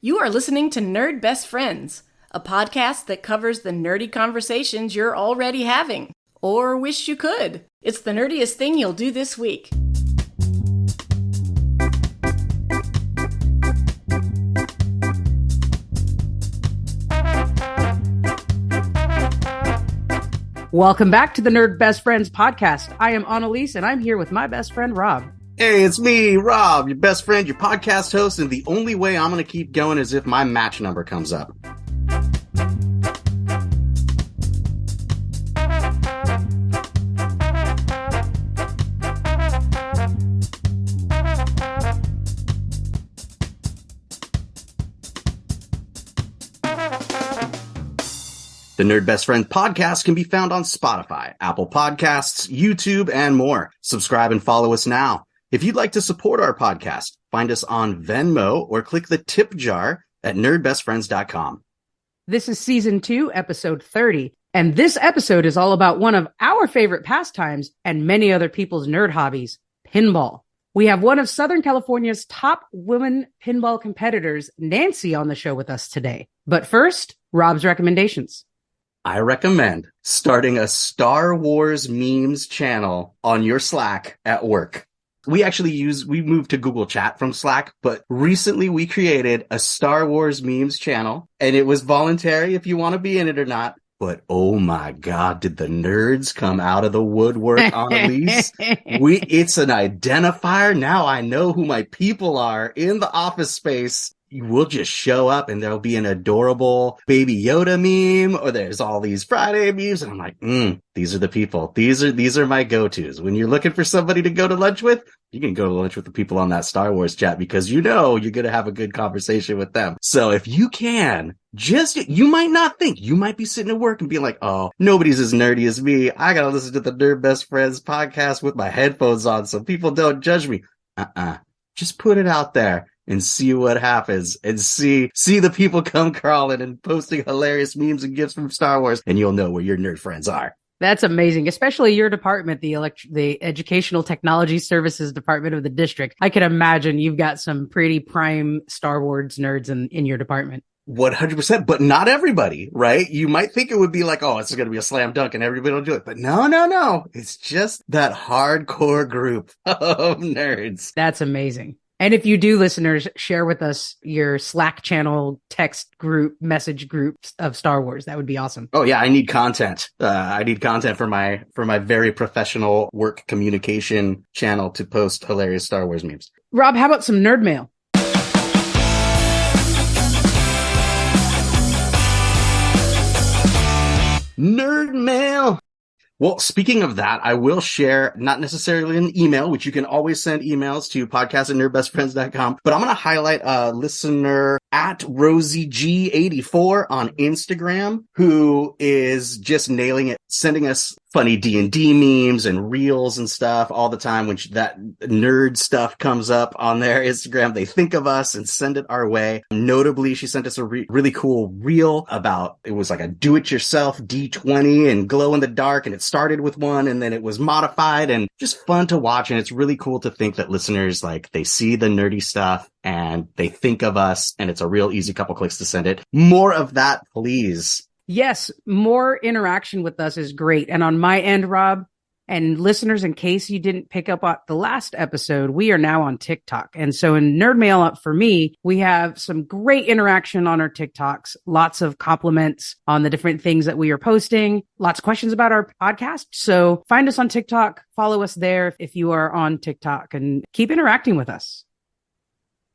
You are listening to Nerd Best Friends, a podcast that covers the nerdy conversations you're already having, or wish you could. It's the nerdiest thing you'll do this week. Welcome back to the Nerd Best Friends podcast. I am Analese, and I'm here with my best friend, Rob. Hey, it's me, Rob, your best friend, your podcast host, and the only way I'm going to keep going is if my match number comes up. The Nerd Best Friend podcast can be found on Spotify, Apple Podcasts, YouTube, and more. Subscribe and follow us now. If you'd like to support our podcast, find us on Venmo or click the tip jar at nerdbestfriends.com. This is season 2, episode 30, and this episode is all about one of our favorite pastimes and many other people's nerd hobbies, pinball. We have one of Southern California's top women pinball competitors, Nancy, on the show with us today. But first, Rob's recommendations. I recommend starting a Star Wars memes channel on your Slack at work. We moved to Google Chat from Slack, but recently we created a Star Wars memes channel, and it was voluntary if you want to be in it or not. But oh my God, did the nerds come out of the woodwork on Analese? It's an identifier. Now I know who my people are in the office space. We'll just show up and there'll be an adorable Baby Yoda meme, or there's all these Friday memes. And I'm like, these are the people. These are my go-tos. When you're looking for somebody to go to lunch with, you can go to lunch with the people on that Star Wars chat because you know you're going to have a good conversation with them. So if you can, you might not think, you might be sitting at work and be like, oh, nobody's as nerdy as me. I got to listen to the Nerd Best Friends podcast with my headphones on so people don't judge me. Just put it out there and see what happens, and see the people come crawling and posting hilarious memes and gifs from Star Wars, and you'll know where your nerd friends are. That's amazing, especially your department, the Educational Technology Services Department of the district. I can imagine you've got some pretty prime Star Wars nerds in your department. 100%, but not everybody, right? You might think it would be like, oh, it's going to be a slam dunk and everybody will do it. But no. It's just that hardcore group of nerds. That's amazing. And if you do, listeners, share with us your Slack channel, text group, message groups of Star Wars. That would be awesome. Oh yeah, I need content. I need content for my very professional work communication channel to post hilarious Star Wars memes. Rob, how about some nerd mail? Nerd mail. Well, speaking of that, I will share, not necessarily an email, which you can always send emails to podcast@nerdbestfriends.com, but I'm going to highlight a listener at RosieG84 on Instagram who is just nailing it, sending us funny D&D memes and reels and stuff all the time. When that nerd stuff comes up on their Instagram, they think of us and send it our way. Notably, she sent us a really cool reel it was like a do-it-yourself D20 and glow in the dark, and it started with one and then it was modified, and just fun to watch. And it's really cool to think that listeners, they see the nerdy stuff and they think of us, and it's a real easy couple clicks to send it. More of that, please. Yes, more interaction with us is great. And on my end, Rob, and listeners, in case you didn't pick up on the last episode, we are now on TikTok. And so in Nerd Mail Up for me, we have some great interaction on our TikToks, lots of compliments on the different things that we are posting, lots of questions about our podcast. So find us on TikTok, follow us there if you are on TikTok, and keep interacting with us.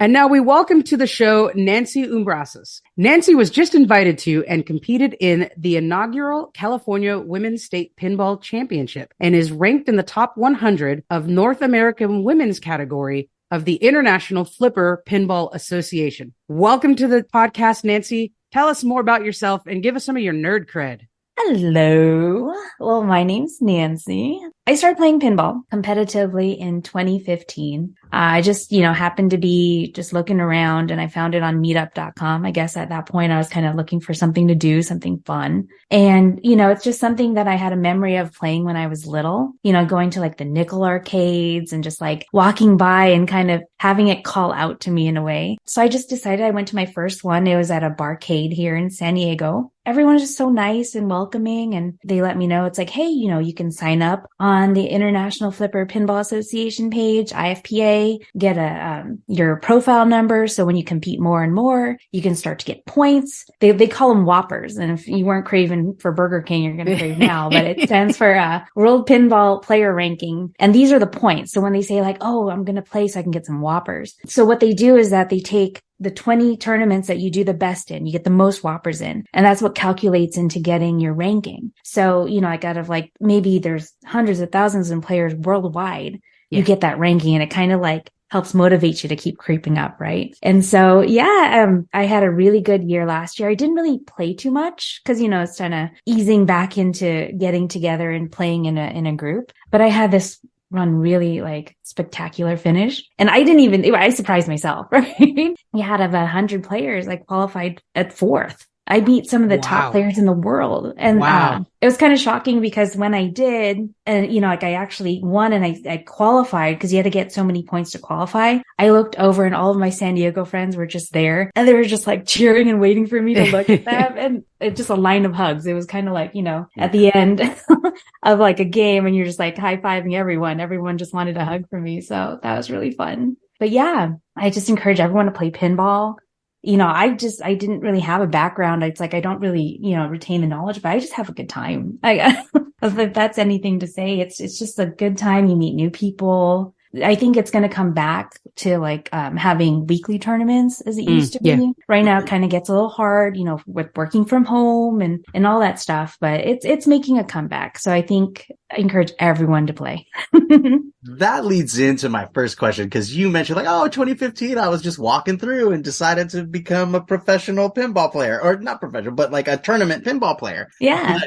And now we welcome to the show Nancy Umbrasas. Nancy was just invited to and competed in the inaugural California Women's State Pinball Championship and is ranked in the top 100 of North American women's category of the International Flipper Pinball Association. Welcome to the podcast, Nancy. Tell us more about yourself and give us some of your nerd cred. Hello. Well, my name's Nancy. I started playing pinball competitively in 2015. I just, happened to be just looking around and I found it on meetup.com. I guess at that point I was kind of looking for something to do, something fun. And, it's just something that I had a memory of playing when I was little, going to the nickel arcades and just walking by and kind of having it call out to me in a way. So I just decided I went to my first one. It was at a barcade here in San Diego. Everyone was just so nice and welcoming, and they let me know it's like, hey, you can sign up on the International Flipper Pinball Association page, IFPA, get your profile number. So when you compete more and more, you can start to get points. They call them Whoppers. And if you weren't craving for Burger King, you're going to crave now, but it stands for World Pinball Player Ranking. And these are the points. So when they say like, oh, I'm going to play so I can get some Whoppers. So what they do is that they take the 20 tournaments that you do the best in, you get the most Whoppers in. And that's what calculates into getting your ranking. So, like out of like, maybe there's hundreds of thousands of players worldwide, you get that ranking, and it kind of like helps motivate you to keep creeping up. Right. And so, I had a really good year last year. I didn't really play too much because, it's kind of easing back into getting together and playing in a group. But I had this run really like spectacular finish. And I surprised myself, right? We had about 100 players, I qualified at fourth. I beat some of the top players in the world. And it was kind of shocking because when I did, and I actually won and I qualified because you had to get so many points to qualify. I looked over and all of my San Diego friends were just there and they were just like cheering and waiting for me to look at them. And it's just a line of hugs. It was kind of like, at the end of like a game and you're just like high-fiving everyone. Everyone just wanted a hug from me. So that was really fun. But I just encourage everyone to play pinball. I didn't really have a background. It's like, I don't really, retain the knowledge, but I just have a good time. If that's anything to say, it's just a good time. You meet new people. I think it's going to come back to like, having weekly tournaments as it used to be. Yeah. Right now it kind of gets a little hard, with working from home and all that stuff, but it's making a comeback. So I think I encourage everyone to play. That leads into my first question, because you mentioned like, 2015, I was just walking through and decided to become a professional pinball player, or not professional, but like a tournament pinball player. Yeah.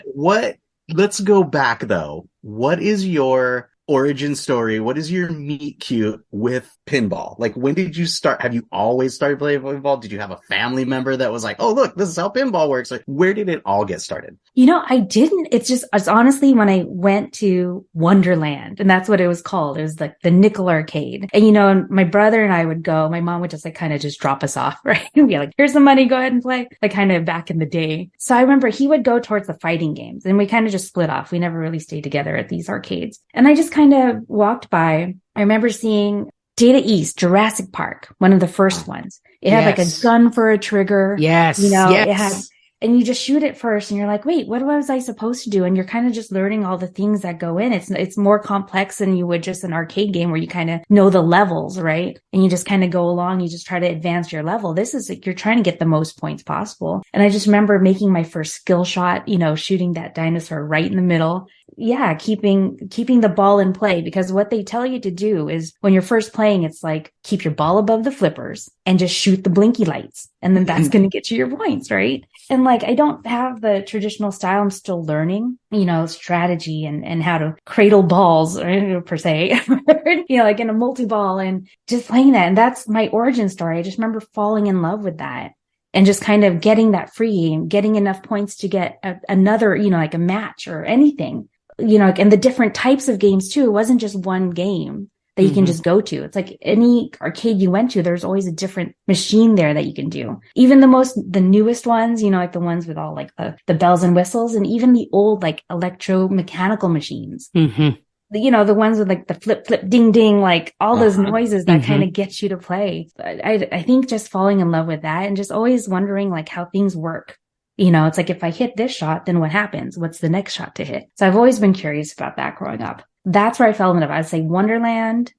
Let's go back though. What is your origin story? What is your meet cute with pinball? Like, when did you start? Have you always started playing pinball? Did you have a family member that was like, oh, look, this is how pinball works? Like, where did it all get started? I didn't. It's honestly when I went to Wonderland, and that's what it was called. It was like the Nickel Arcade. And, my brother and I would go, my mom would just like kind of just drop us off, right? And be like, here's the money, go ahead and play. Like kind of back in the day. So I remember he would go towards the fighting games and we kind of just split off. We never really stayed together at these arcades. And I just kind of walked by. I remember seeing Data East, Jurassic Park, one of the first ones. It had like a gun for a trigger. Yes. It had, and you just shoot it first and you're like, wait, what was I supposed to do? And you're kind of just learning all the things that go in. It's more complex than you would just an arcade game where you kind of know the levels, right? And you just kind of go along. You just try to advance your level. This is like, you're trying to get the most points possible. And I just remember making my first skill shot, shooting that dinosaur right in the middle. Yeah, keeping the ball in play, because what they tell you to do is when you're first playing, it's like keep your ball above the flippers and just shoot the blinky lights. And then that's going to get you your points, right? And like, I don't have the traditional style. I'm still learning, strategy and how to cradle balls per se, like in a multi-ball and just playing that. And that's my origin story. I just remember falling in love with that. And just kind of getting that free game, getting enough points to get another, like a match or anything, and the different types of games too. It wasn't just one game that you can just go to. It's like any arcade you went to, there's always a different machine there that you can do. Even the newest ones, like the ones with all like the bells and whistles, and even the old like electromechanical machines. Mm-hmm. The ones with like the flip, flip, ding, ding, like all those noises that kind of get you to play. I think just falling in love with that and just always wondering like how things work. It's like, if I hit this shot, then what happens? What's the next shot to hit? So I've always been curious about that growing up. That's where I fell in love. I'd say Wonderland,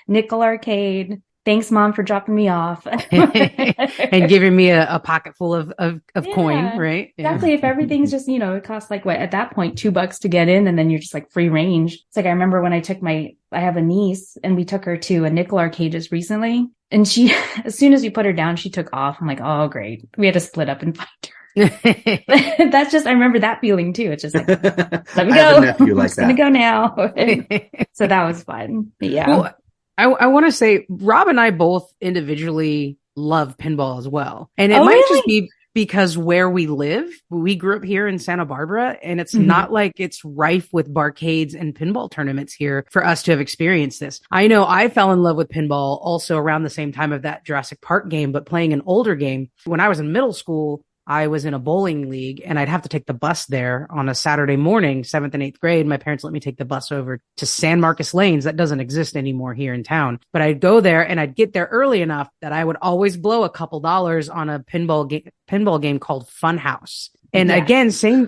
Nickel Arcade. Thanks, Mom, for dropping me off. And giving me a pocket full of coin, right? Yeah. Exactly. If everything's just, it costs like what, at that point, $2 to get in, and then you're just like free range. It's like, I remember when I have a niece and we took her to a Nickel Arcade just recently. And she, as soon as we put her down, she took off. I'm like, oh, great. We had to split up and find her. That's just, I remember that feeling too. It's just like, let me go. I have a nephew like that. Gonna go now. So that was fun. Yeah. Well, I want to say Rob and I both individually love pinball as well. And it might just be because where we grew up here in Santa Barbara, and it's not like it's rife with barcades and pinball tournaments here for us to have experienced this. I know I fell in love with pinball also around the same time of that Jurassic Park game, but playing an older game. When I was in middle school, I was in a bowling league and I'd have to take the bus there on a Saturday morning, 7th and 8th grade. My parents let me take the bus over to San Marcos Lanes. That doesn't exist anymore here in town, but I'd go there and I'd get there early enough that I would always blow a couple dollars on a pinball game called Fun House. And again, same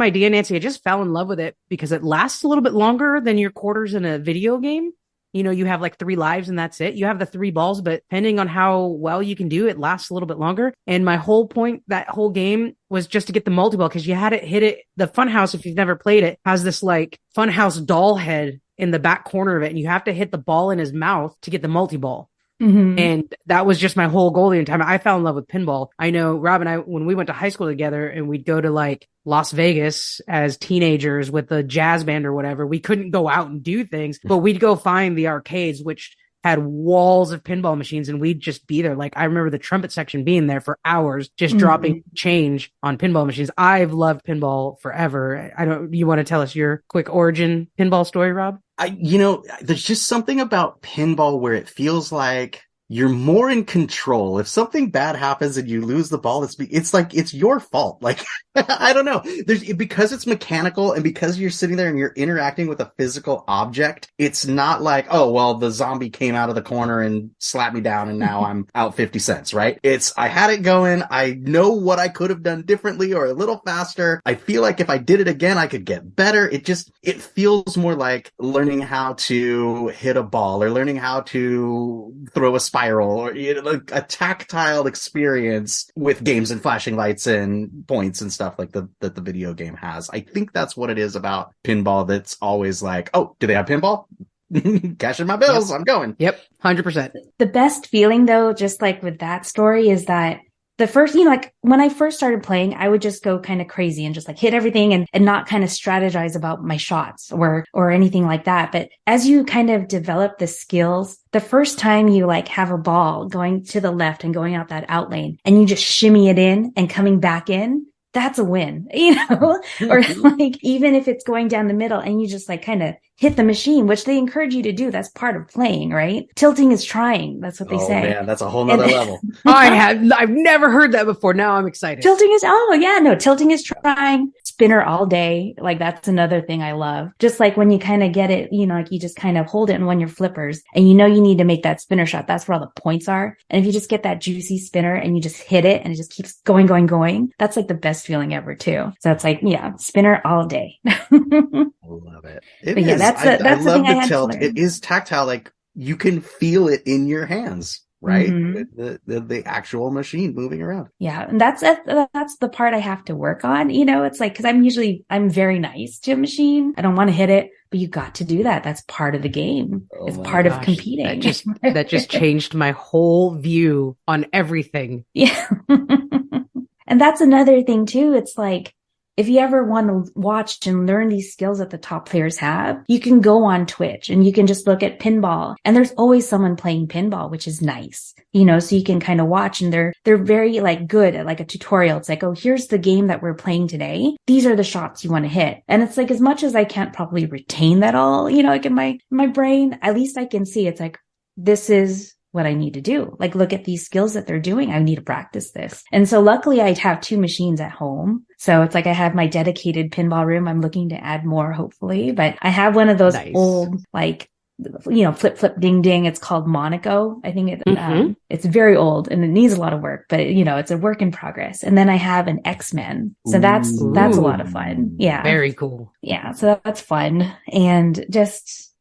idea, Nancy. I just fell in love with it because it lasts a little bit longer than your quarters in a video game. You know, you have like 3 lives and that's it. You have the 3 balls, but depending on how well you can do, it lasts a little bit longer. And my whole point, that whole game was just to get the multi-ball because you had to hit it. The Funhouse, if you've never played it, has this like Funhouse doll head in the back corner of it. And you have to hit the ball in his mouth to get the multi-ball. And that was just my whole goal the entire time. I fell in love with pinball. I know Rob and I, when we went to high school together and we'd go to like Las Vegas as teenagers with the jazz band or whatever, we couldn't go out and do things, but we'd go find the arcades, which had walls of pinball machines, and we'd just be there. Like I remember the trumpet section being there for hours, just dropping change on pinball machines. I've loved pinball forever. You want to tell us your quick origin pinball story, Rob? There's just something about pinball where it feels like you're more in control. If something bad happens and you lose the ball, it's like, it's your fault. Like, I don't know. Because it's mechanical and because you're sitting there and you're interacting with a physical object, it's not like, oh, well, the zombie came out of the corner and slapped me down and now I'm out 50 cents, right? I had it going. I know what I could have done differently or a little faster. I feel like if I did it again, I could get better. It feels more like learning how to hit a ball or learning how to throw a spiral or like a tactile experience with games and flashing lights and points and stuff like that the video game has. I think that's what it is about pinball that's always like, oh, do they have pinball? Cashing my bills. Yep. I'm going. Yep. 100%. The best feeling though, just like with that story, is that the first, like when I first started playing, I would just go kind of crazy and just like hit everything and not kind of strategize about my shots or anything like that. But as you kind of develop the skills, the first time you like have a ball going to the left and going out that out lane and you just shimmy it in and coming back in, that's a win, or like even if it's going down the middle and you just like kind of hit the machine, which they encourage you to do. That's part of playing, right? Tilting is trying. That's what they say. Oh man, that's a whole nother level. I've never heard that before. Now I'm excited. Tilting is trying. Spinner all day. Like that's another thing I love. Just like when you kind of get it, like you just kind of hold it in one of your flippers and you need to make that spinner shot. That's where all the points are. And if you just get that juicy spinner and you just hit it and it just keeps going, that's like the best feeling ever too. So it's like, spinner all day. I love it. That's the thing I tilt. It is tactile. Like you can feel it in your hands, right? The actual machine moving around. Yeah. And that's the part I have to work on. It's like, cause I'm very nice to a machine. I don't want to hit it, but you got to do that. That's part of the game. It's part of competing. That just changed my whole view on everything. Yeah. And that's another thing too. It's like, if you ever want to watch and learn these skills that the top players have, you can go on Twitch and you can just look at pinball and there's always someone playing pinball, which is nice, so you can kind of watch and they're very like good at like a tutorial. It's like, oh, here's the game that we're playing today. These are the shots you want to hit. And it's like, as much as I can't probably retain that all, like in my brain, at least I can see it's like, this is what I need to do. Like, look at these skills that they're doing. I need to practice this. And so luckily I have 2 machines at home. So it's like I have my dedicated pinball room. I'm looking to add more, hopefully, but I have one of those old, like, flip, flip, ding, ding. It's called Monaco. I think it's very old and it needs a lot of work, but it's a work in progress. And then I have an X-Men. So that's a lot of fun. Yeah. Very cool. Yeah. So that's fun. And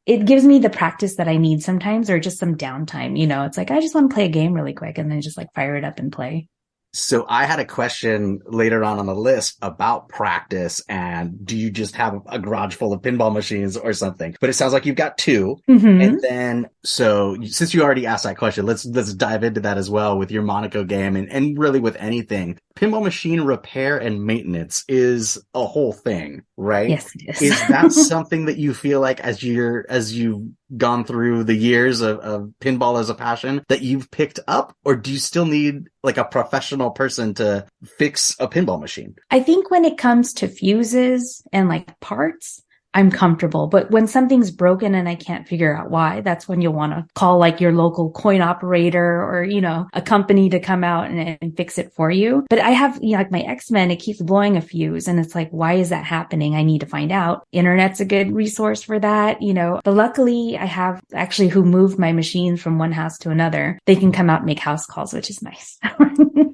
it gives me the practice that I need sometimes, or just some downtime. It's like, I just want to play a game really quick and then just like fire it up and play. So I had a question later on the list about practice and do you just have a garage full of pinball machines or something? But it sounds like you've got 2. And then, so since you already asked that question, let's dive into that as well with your Monaco game and really with anything. Pinball machine repair and maintenance is a whole thing, right? Yes, it is. Is that something that you feel like as you gone through the years of pinball as a passion that you've picked up, or do you still need like a professional person to fix a pinball machine? I think when it comes to fuses and like parts, I'm comfortable. But when something's broken and I can't figure out why, that's when you'll want to call like your local coin operator or, a company to come out and fix it for you. But I have, like my X-Men, it keeps blowing a fuse and it's like, why is that happening? I need to find out. Internet's a good resource for that, But luckily I have actually who moved my machines from one house to another. They can come out and make house calls, which is nice.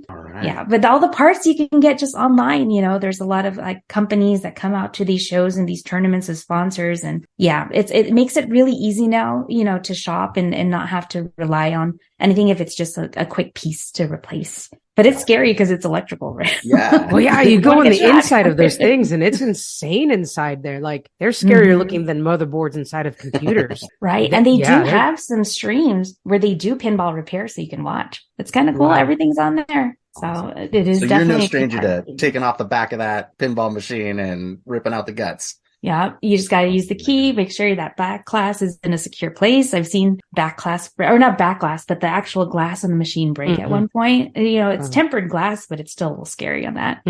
All right. Yeah. But all the parts you can get just online, there's a lot of like companies that come out to these shows and these tournaments as sponsors. And yeah, it makes it really easy now, to shop and not have to rely on anything if it's just a quick piece to replace. But it's scary because it's electrical, right? Yeah. Well, yeah, you go on the inside of those things and it's insane inside there. Like they're scarier looking than motherboards inside of computers. Right. And they do have some streams where they do pinball repair so you can watch. It's kind of cool. Wow. Everything's on there. So it is definitely. So you're no stranger to taking off the back of that pinball machine and ripping out the guts. Yeah, you just got to use the key, make sure that back glass is in a secure place. I've seen back glass, or not back glass, but the actual glass on the machine break at one point. It's tempered glass, but it's still a little scary on that.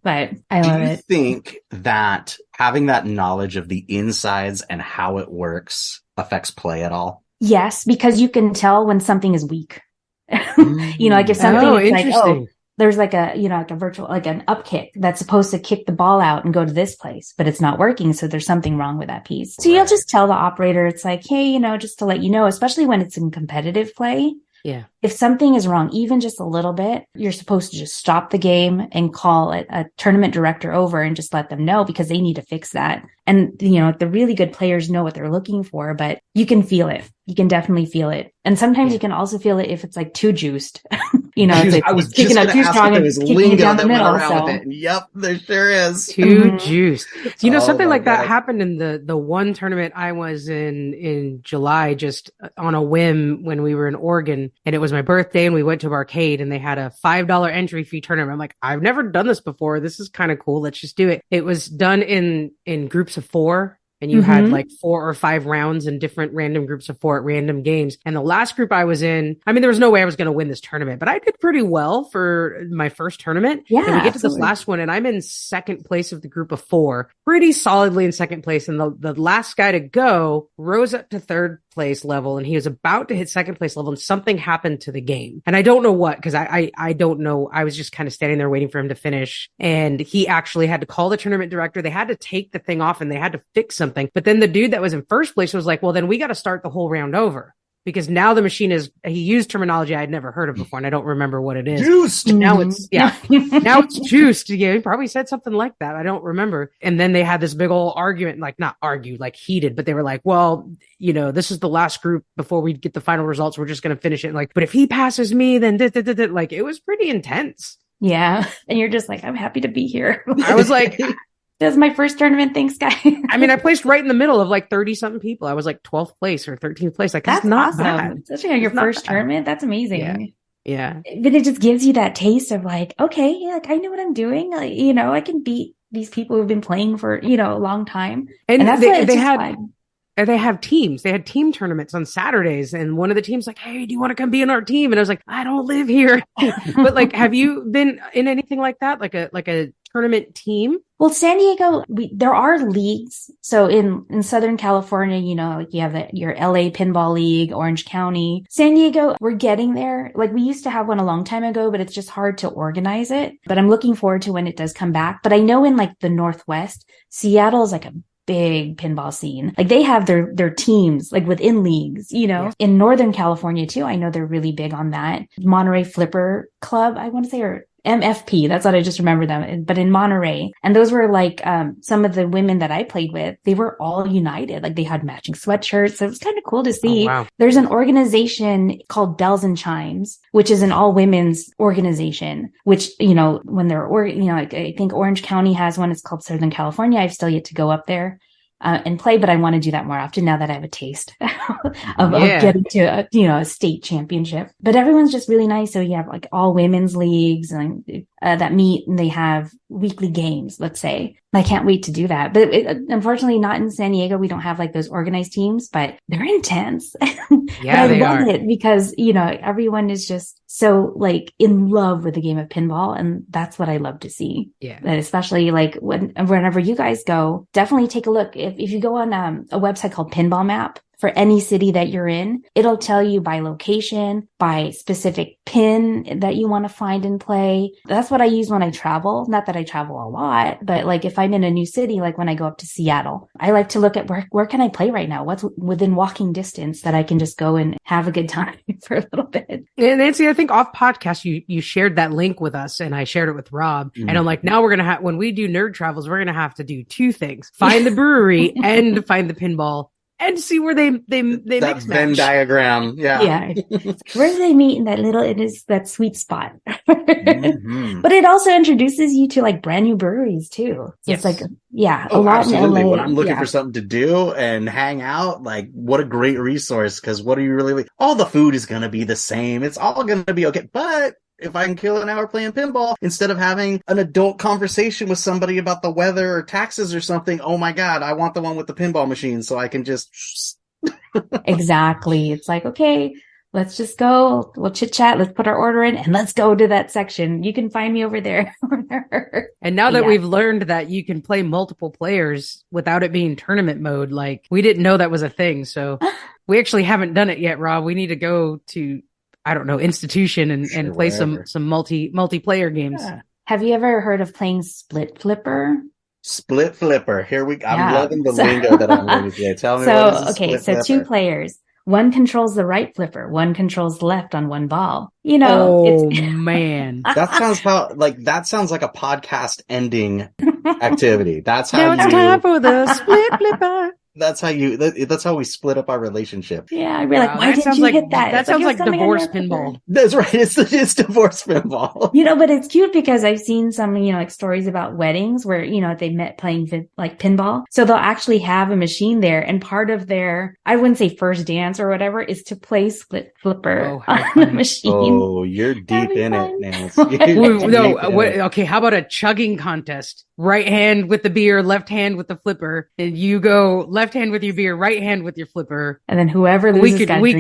But I love it. Do you think that having that knowledge of the insides and how it works affects play at all? Yes, because you can tell when something is weak. Like if something is like, there's like like a virtual, like an up kick that's supposed to kick the ball out and go to this place, but it's not working. So there's something wrong with that piece. So you'll just tell the operator, it's like, hey, just to let you know, especially when it's in competitive play. Yeah. If something is wrong, even just a little bit, you're supposed to just stop the game and call a tournament director over and just let them know because they need to fix that. And, the really good players know what they're looking for, but you can feel it. You can definitely feel it. And sometimes you can also feel it if it's like too juiced. I was just going to ask if there was lingo that went around with it. Yep, there sure is. Too juiced. Something like that happened in the one tournament I was in July, just on a whim when we were in Oregon, and it was my birthday and we went to an arcade and they had a $5 entry fee tournament. I'm like, I've never done this before. This is kind of cool. Let's just do it. It was done in groups of 4. And you had like 4 or 5 rounds in different random groups of 4 at random games. And the last group I was in, there was no way I was going to win this tournament, but I did pretty well for my first tournament. Yeah. And we get to this last one and I'm in second place of the group of 4, pretty solidly in second place. And the last guy to go rose up to third place level and he was about to hit second place level and something happened to the game. And I don't know what, because I don't know. I was just kind of standing there waiting for him to finish. And he actually had to call the tournament director. They had to take the thing off and they had to fix something. But then the dude that was in first place was like, well, then we got to start the whole round over because now the machine he used terminology I'd never heard of before. And I don't remember what it is. Juiced. Now it's, now it's juiced. Yeah, he probably said something like that. I don't remember. And then they had this big old argument, like not argue, like heated, but they were like, well, this is the last group before we get the final results. We're just going to finish it. Like, but if he passes me, then like it was pretty intense. Yeah. And you're just like, I'm happy to be here. I was like, this is my first tournament. Thanks, guys. I placed right in the middle of like 30 something people. I was like 12th place or 13th place. Like, that's not awesome. Bad. Especially on your first tournament. That's amazing. Yeah. But it just gives you that taste of like, okay, like I know what I'm doing. Like, I can beat these people who've been playing for, a long time. And that's they have teams. They had team tournaments on Saturdays. And one of the teams like, hey, do you want to come be in our team? And I was like, I don't live here. But like, have you been in anything like that? Like a tournament team? Well, San Diego, there are leagues. So in Southern California, like you have your LA Pinball League, Orange County. San Diego, we're getting there. Like we used to have one a long time ago, but it's just hard to organize it. But I'm looking forward to when it does come back. But I know in like the Northwest, Seattle is like a big pinball scene. Like they have their teams like within leagues, In Northern California too, I know they're really big on that. Monterey Flipper Club, I want to say, or MFP. That's what I just remember them. But in Monterey, and those were like some of the women that I played with, they were all united. Like they had matching sweatshirts. So it was kind of cool to see. Oh, wow. There's an organization called Bells and Chimes, which is an all women's organization, which, when they're, I think Orange County has one. It's called Southern California. I've still yet to go up there and play, but I want to do that more often now that I have a taste of getting to a state championship. But everyone's just really nice. So you have like all women's leagues and that meet and they have weekly games, let's say. I can't wait to do that. But unfortunately, not in San Diego. We don't have like those organized teams, but they're intense. Yeah, I they love are. it because, everyone is just so like in love with the game of pinball. And that's what I love to see. Yeah. And especially like whenever you guys go, definitely take a look. If you go on a website called Pinball Map, for any city that you're in, it'll tell you by location, by specific pin that you want to find and play. That's what I use when I travel. Not that I travel a lot, but like if I'm in a new city, like when I go up to Seattle, I like to look at where can I play right now? What's within walking distance that I can just go and have a good time for a little bit. And Nancy, I think off podcast, you shared that link with us and I shared it with Rob. Mm-hmm. And I'm like, now we're going to have, when we do nerd travels, we're going to have to do two things, find the brewery and find the pinball. And see where they that mix Venn match. diagram. Yeah. Where do they meet in it is that sweet spot. Mm-hmm. But it also introduces you to like brand new breweries too. So Yes. it's like, a Oh, lot absolutely. in LA. When I'm looking for something to do and hang out, like what a great resource. Cause what are you really, all the food is going to be the same. It's all going to be okay. But if I can kill an hour playing pinball instead of having an adult conversation with somebody about the weather or taxes or something, oh my God, I want the one with the pinball machine so I can just. Exactly. It's like, okay, let's just go. We'll chit chat. Let's put our order in and let's go to that section. You can find me over there. And now that we've learned that you can play multiple players without it being tournament mode, like we didn't know that was a thing. So we actually haven't done it yet, Rob. We need to go to, I don't know, institution and play some multiplayer games. Yeah. Have you ever heard of playing Split Flipper? Split Flipper. Here we go. I'm loving the lingo that I'm learning today. Tell me what is a split flipper? Two players. One controls the right flipper. One controls the left on one ball. Man. That sounds like a podcast ending activity. That's how now it's time for the split flipper. That's how we split up our relationship. Yeah, I'd be like, why didn't you hit that? That sounds like divorce pinball. That's right. It's divorce pinball. But it's cute because I've seen some, like stories about weddings where, they met playing like pinball. So they'll actually have a machine there. And part of their, I wouldn't say first dance or whatever, is to play Split Flipper on the machine. Oh, you're deep in it, Nancy. Okay, how about a chugging contest? Right hand with the beer, left hand with the flipper. And you go left hand with your beer, right hand with your flipper. And then whoever loses we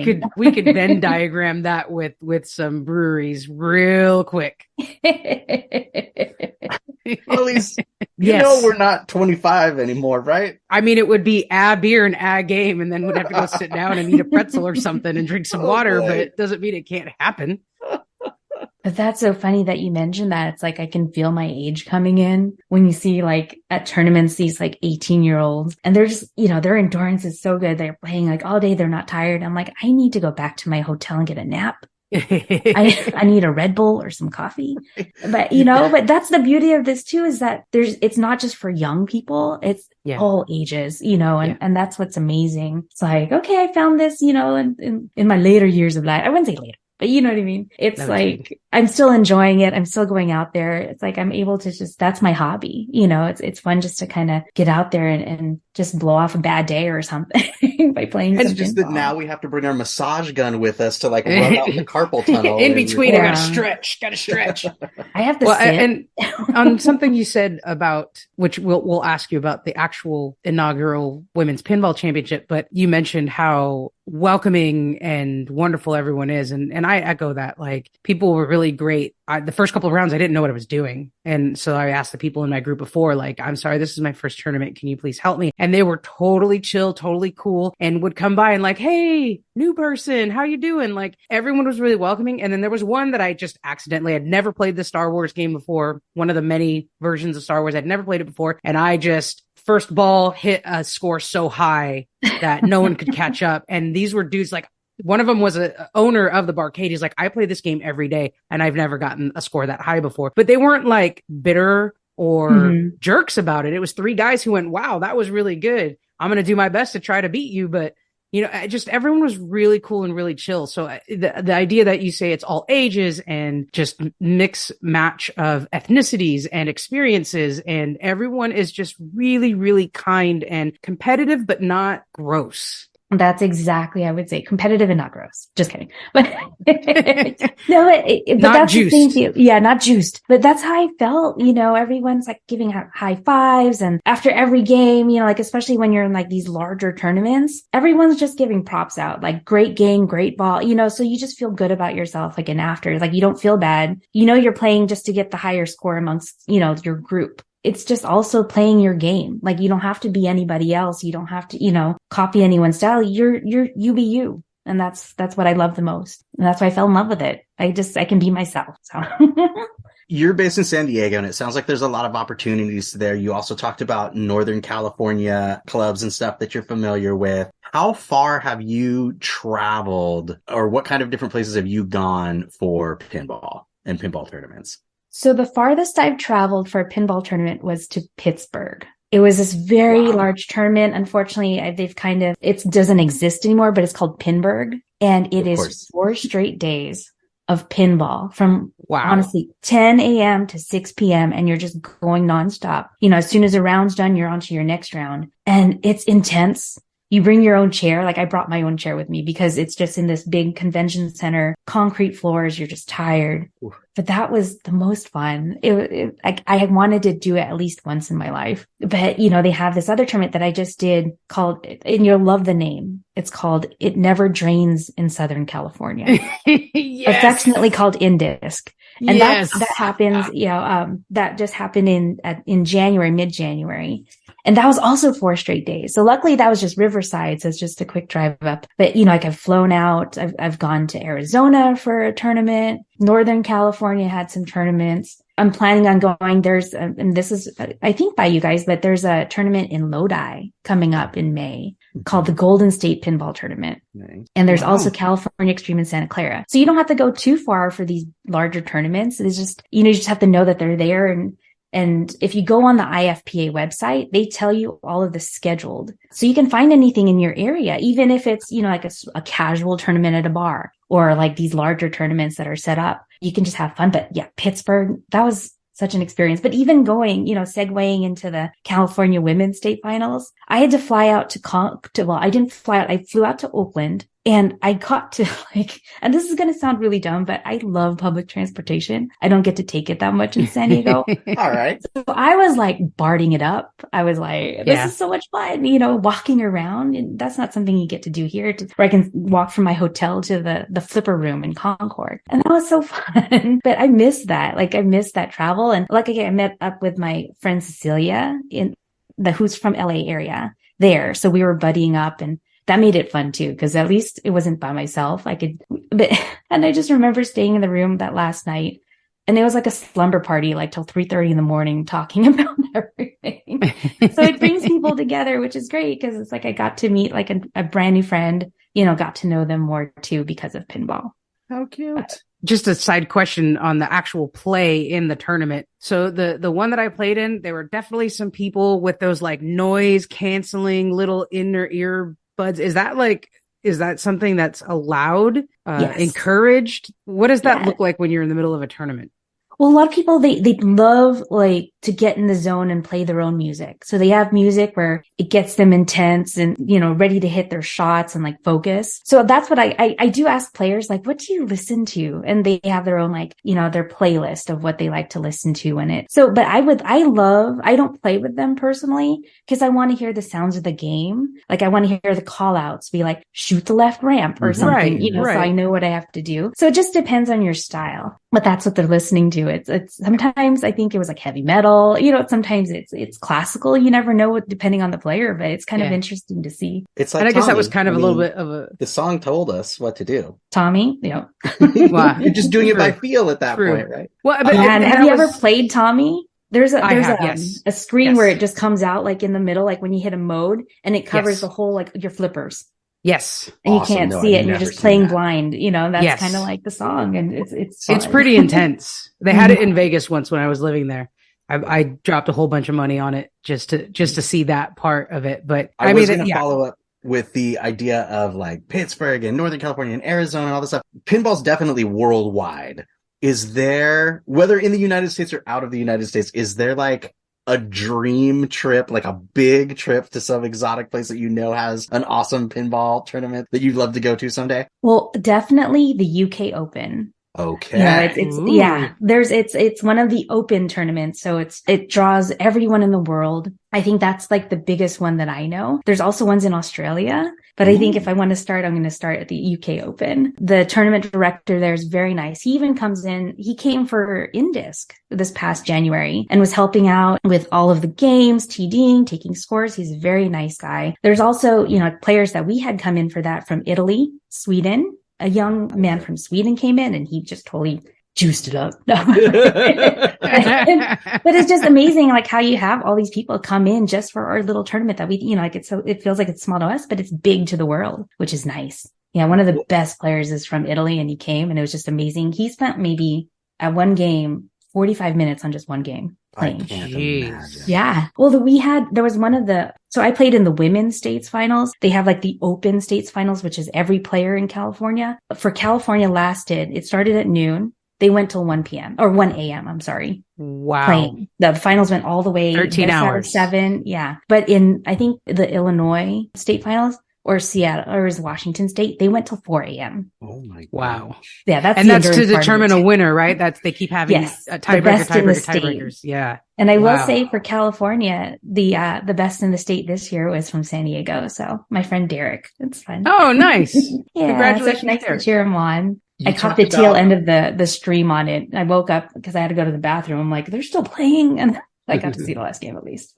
could Venn diagram that with some breweries real quick. At least we're not 25 anymore, right? I mean, it would be a beer and a game, and then we'd have to go sit down and eat a pretzel or something and drink some water, but it doesn't mean it can't happen. But that's so funny that you mentioned that. It's like I can feel my age coming in when you see like at tournaments these like 18-year-olds and they're just, their endurance is so good. They're playing like all day. They're not tired. I'm like, I need to go back to my hotel and get a nap. I need a Red Bull or some coffee. But but that's the beauty of this too, is that it's not just for young people, it's all ages, and that's what's amazing. It's like, okay, I found this, in my later years of life. I wouldn't say later, but you know what I mean? It's like, I'm still enjoying it. I'm still going out there. It's like, I'm able to that's my hobby. It's fun just to kind of get out there and just blow off a bad day or something by playing It's some just pinball. that now we have to bring our massage gun with us to like rub out the carpal tunnel. In between, I gotta stretch. I have to sit. And on something you said about, which we'll ask you about the actual inaugural Women's Pinball Championship, but you mentioned how welcoming and wonderful everyone is. And I echo that. Like, people were really great. The first couple of rounds, I didn't know what I was doing. And so I asked the people in my group before, like, I'm sorry, this is my first tournament. Can you please help me? And they were totally chill, totally cool, and would come by and like, hey, new person, how you doing? Like, everyone was really welcoming. And then there was one that I just accidentally had never played the Star Wars game before, one of the many versions of Star Wars. I'd never played it before. And I just first ball hit a score so high that no one could catch up. And these were dudes like, one of them was a owner of the barcade. He's like, I play this game every day and I've never gotten a score that high before. But they weren't like bitter or jerks about it. It was three guys who went, wow, that was really good. I'm going to do my best to try to beat you. But, just everyone was really cool and really chill. So the idea that you say it's all ages and just mix match of ethnicities and experiences, and everyone is just really, really kind and competitive, but not gross. That's exactly, I would say, competitive and not gross. Just kidding. But no, but Not that's juiced. the thing. Yeah, not juiced. But that's how I felt. Everyone's like giving out high fives, and after every game, like especially when you're in like these larger tournaments, everyone's just giving props out, like great game, great ball. So you just feel good about yourself. Like and after, like you don't feel bad. You're playing just to get the higher score amongst your group. It's just also playing your game. Like you don't have to be anybody else. You don't have to, copy anyone's style. You be you. And that's what I love the most. And that's why I fell in love with it. I can be myself. So You're based in San Diego, and it sounds like there's a lot of opportunities there. You also talked about Northern California clubs and stuff that you're familiar with. How far have you traveled, or what kind of different places have you gone for pinball and pinball tournaments? So the farthest I've traveled for a pinball tournament was to Pittsburgh. It was this very large tournament. Unfortunately, it doesn't exist anymore, but it's called Pinburgh. And it is 4 straight days of pinball from honestly 10 a.m. to 6 p.m. And you're just going nonstop. As soon as a round's done, you're on to your next round. And it's intense. You bring your own chair. Like I brought my own chair with me because it's just in this big convention center, concrete floors. You're just tired. Oof. But that was the most fun. I had wanted to do it at least once in my life. But, they have this other tournament that I just did called, and you'll love the name. It's called It Never Drains in Southern California. Yes. Affectionately called Indisc. And that happens, that just happened in January, mid-January. And that was also 4 straight days. So luckily that was just Riverside. So it's just a quick drive up. But, I've flown out. I've gone to Arizona for a tournament. Northern California had some tournaments. I'm planning on going. And this is, I think by you guys, but there's a tournament in Lodi coming up in May called the Golden State Pinball Tournament. Nice. And there's also California Extreme in Santa Clara. So you don't have to go too far for these larger tournaments. It's just, you just have to know that they're there. And if you go on the IFPA website, they tell you all of the scheduled. So you can find anything in your area, even if it's, like a casual tournament at a bar or like these larger tournaments that are set up. You can just have fun. But yeah, Pittsburgh, that was such an experience. But even going, segueing into the California Women's State Finals, I had to fly out I didn't fly out. I flew out to Oakland. And I got to and this is going to sound really dumb, but I love public transportation. I don't get to take it that much in San Diego. All right. So I was like BARTing it up. I was like, this is so much fun, walking around. And that's not something you get to do here, where I can walk from my hotel to the flipper room in Concord. And that was so fun. But I missed that. I missed that travel. And luckily I met up with my friend Cecilia who's from LA area there. So we were buddying up, and that made it fun too, because at least it wasn't by myself. And I just remember staying in the room that last night, and it was like a slumber party, like till 3:30 in the morning, talking about everything. So it brings people together, which is great, because it's like I got to meet like a brand new friend, got to know them more too because of pinball. How cute. Just a side question on the actual play in the tournament. So the one that I played in, there were definitely some people with those like noise canceling little inner ear buds. Is that something that's allowed, encouraged? What does that look like when you're in the middle of a tournament? Well, a lot of people, they love to get in the zone and play their own music. So they have music where it gets them intense and, ready to hit their shots and focus. So that's what I do ask players, what do you listen to? And they have their own, their playlist of what they like to listen to in it. So, but I don't play with them personally because I want to hear the sounds of the game. I want to hear the call outs, be like, shoot the left ramp or something, so I know what I have to do. So it just depends on your style, but that's what they're listening to. It's sometimes I think it was like heavy metal, sometimes it's classical. You never know depending on the player, but it's kind of interesting to see. It's like, and I guess that was kind of a little bit of the song told us what to do. Tommy, yeah. Wow. You're just doing it by feel at that point, right? Well, but have you ever played Tommy? There's a screen where it just comes out in the middle, when you hit a mode and it covers the whole, your flippers. Yes. And you can't see it and you're just playing blind, that's kind of like the song, and it's pretty intense. They had it in Vegas once when I was living there. I dropped a whole bunch of money on it just to see that part of it. But I was going to follow up with the idea of Pittsburgh and Northern California and Arizona and all this stuff. Pinball's definitely worldwide. Is there, whether in the United States or out of the United States, is there a dream trip, like a big trip to some exotic place that you know has an awesome pinball tournament that you'd love to go to someday? Well, definitely the UK Open. Okay. You know, it's one of the open tournaments. So it draws everyone in the world. I think that's like the biggest one that I know. There's also ones in Australia, but I think if I want to start, I'm going to start at the UK Open. The tournament director there is very nice. He even he came for Indisc this past January and was helping out with all of the games, TDing, taking scores. He's a very nice guy. There's also, players that we had come in for that from Italy, Sweden. A young man from Sweden came in and he just totally juiced it up. No. But it's just amazing, like how you have all these people come in just for our little tournament that we, it feels like it's small to us, but it's big to the world, which is nice. Yeah. One of the best players is from Italy and he came and it was just amazing. He spent maybe at one game, 45 minutes on just one game playing. I can't imagine. Yeah. Well, so I played in the women's states finals. They have like the open states finals, which is every player in California. For California it started at noon. They went till 1 p.m. or 1 a.m. I'm sorry. Wow. Playing. The finals went all the way 13 hours. 7. Yeah. But in, I think the Illinois state finals or Seattle or is Washington State, they went till 4 a.m. Oh my god. Wow. Yeah. That's to determine a winner, right? They keep having tiebreakers. Yeah. And I will say for California, the best in the state this year was from San Diego. So my friend Derek, it's fun. Oh, nice. Yeah. Congratulations. So nice to cheer him on. I caught the tail end of the stream on it. I woke up because I had to go to the bathroom. I'm like, they're still playing. And I got to see the last game at least.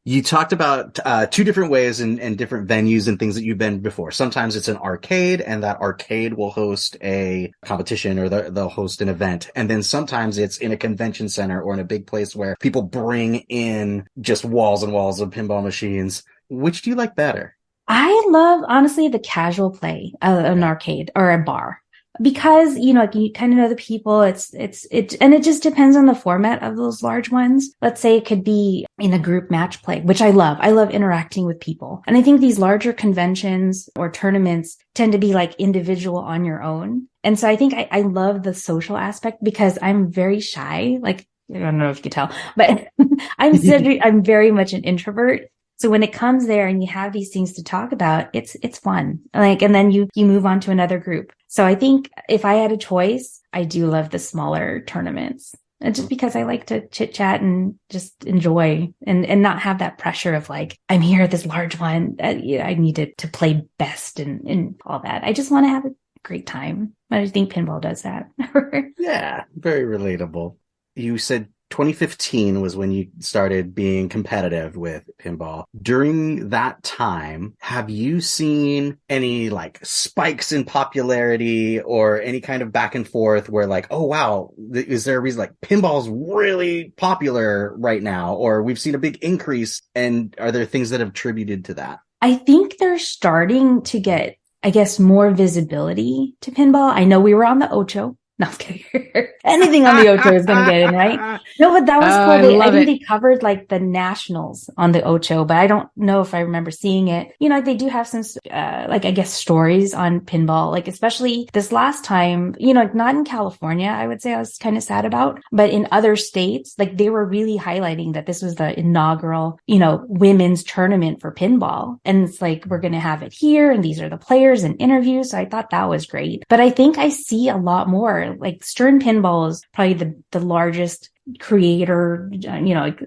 You talked about two different ways and different venues and things that you've been before. Sometimes it's an arcade and that arcade will host a competition or they'll host an event. And then sometimes it's in a convention center or in a big place where people bring in just walls and walls of pinball machines. Which do you like better? I love, honestly, the casual play of an arcade or a bar. Because, you kind of know the people, and it just depends on the format of those large ones. Let's say it could be in a group match play, which I love. I love interacting with people. And I think these larger conventions or tournaments tend to be like individual on your own. And so I think I love the social aspect because I'm very shy. Like, I don't know if you can tell, but I'm very much an introvert. So when it comes there and you have these things to talk about, it's fun. And then you move on to another group. So I think if I had a choice, I do love the smaller tournaments. And just because I like to chit chat and just enjoy and not have that pressure of like, I'm here at this large one. I need to play best and all that. I just want to have a great time. I think pinball does that. Yeah, very relatable. You said 2015 was when you started being competitive with pinball. During that time, have you seen any like spikes in popularity or any kind of back and forth where like, oh wow, is there a reason like pinball's really popular right now? Or we've seen a big increase, and are there things that have attributed to that? I think they're starting to get, I guess, more visibility to pinball. I know we were on the Ocho. No, I'm kidding. Anything on the Ocho is going to get in, right? No, but that was cool. I think they covered like the nationals on the Ocho, but I don't know if I remember seeing it. They do have some, I guess stories on pinball, like especially this last time, not in California, I would say I was kind of sad about, but in other states, like they were really highlighting that this was the inaugural, women's tournament for pinball. And it's like, we're going to have it here. And these are the players and interviews. So I thought that was great, but I think I see a lot more. Like Stern Pinball is probably the largest creator,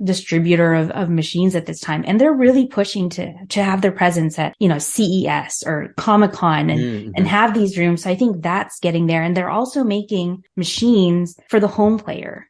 distributor of machines at this time. And they're really pushing to have their presence at, CES or Comic-Con and have these rooms. So I think that's getting there. And they're also making machines for the home player.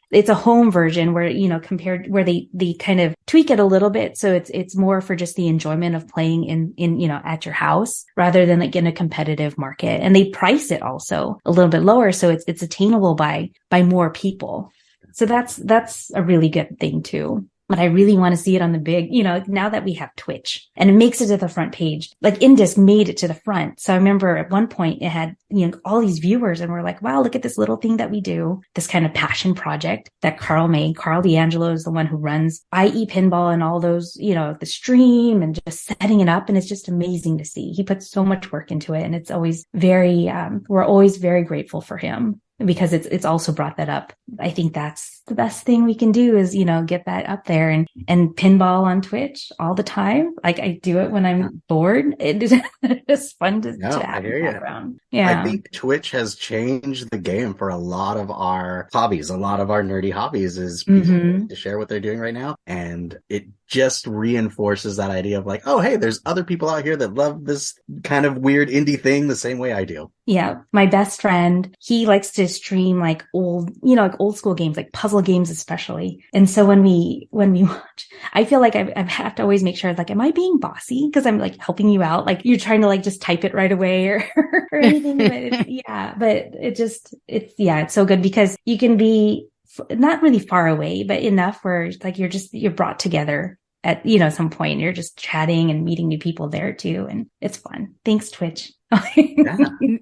It's a home version where, compared where they kind of tweak it a little bit. So it's more for just the enjoyment of playing in, at your house rather than like in a competitive market. And they price it also a little bit lower. So it's attainable by more people. So that's a really good thing too. But I really want to see it on the big, now that we have Twitch and it makes it to the front page, like Indisc made it to the front. So I remember at one point it had, all these viewers and we're like, wow, look at this little thing that we do, this kind of passion project that Carl made. Carl D'Angelo is the one who runs IE Pinball and all those, the stream and just setting it up. And it's just amazing to see. He puts so much work into it. And it's always very, we're always very grateful for him. because it's also brought that up. I think that's the best thing we can do is, get that up there and pinball on Twitch all the time. Like I do it when I'm bored. It's fun to have that around. Yeah. I think Twitch has changed the game for a lot of our hobbies. A lot of our nerdy hobbies is people to share what they're doing right now. And it just reinforces that idea of like, oh, hey, there's other people out here that love this kind of weird indie thing the same way I do. Yeah. My best friend, he likes to stream like old, like old school games, like puzzle games, especially. And so when we watch, I feel like I have to always make sure like, am I being bossy? Cause I'm like helping you out. Like you're trying to like just type it right away or anything. But it's so good because you can be not really far away, but enough where like you're brought together at, some point. You're just chatting and meeting new people there too. And it's fun. Thanks, Twitch.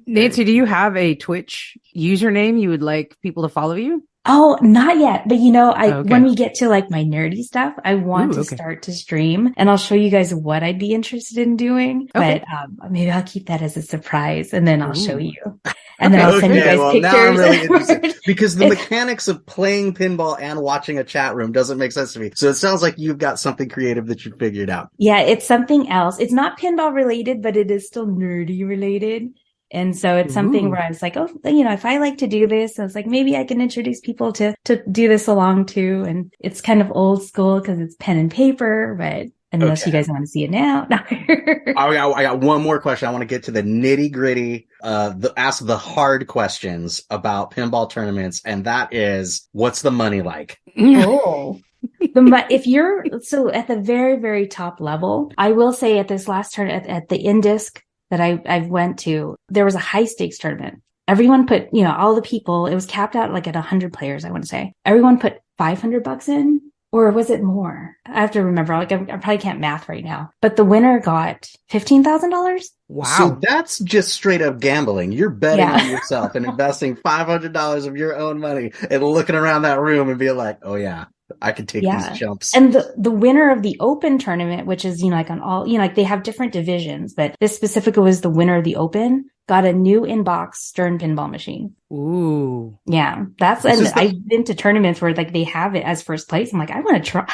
Nancy, do you have a Twitch username you would like people to follow you? Oh, not yet. But when we get to like my nerdy stuff, I want to start to stream and I'll show you guys what I'd be interested in doing. Okay. But maybe I'll keep that as a surprise and then I'll show you. And then I'll send you guys pictures. Now I'm really interested because the mechanics of playing pinball and watching a chat room doesn't make sense to me. So it sounds like you've got something creative that you figured out. Yeah, it's something else. It's not pinball related, but it is still nerdy related. And so it's something where I was like, oh, if I like to do this, I was like, maybe I can introduce people to do this along too. And it's kind of old school because it's pen and paper, but unless you guys want to see it now. I got one more question. I want to get to the nitty gritty, ask the hard questions about pinball tournaments. And that is, what's the money like? Oh. If you're at the very, very top level, I will say at this last tournament at the Indisc that I went to, there was a high stakes tournament. Everyone put, all the people, it was capped out like at 100 players, I want to say. Everyone put $500 in, or was it more? I have to remember. Like I probably can't math right now. But the winner got $15,000. Wow. So that's just straight up gambling. You're betting on yourself and investing $500 of your own money and looking around that room and being like, oh yeah, I could take these jumps. And the winner of the open tournament, which is, like on all, like they have different divisions, but this specifically was the winner of the open, got a new inbox Stern pinball machine. Ooh. Yeah. I've been to tournaments where like they have it as first place. I'm like, I want to try.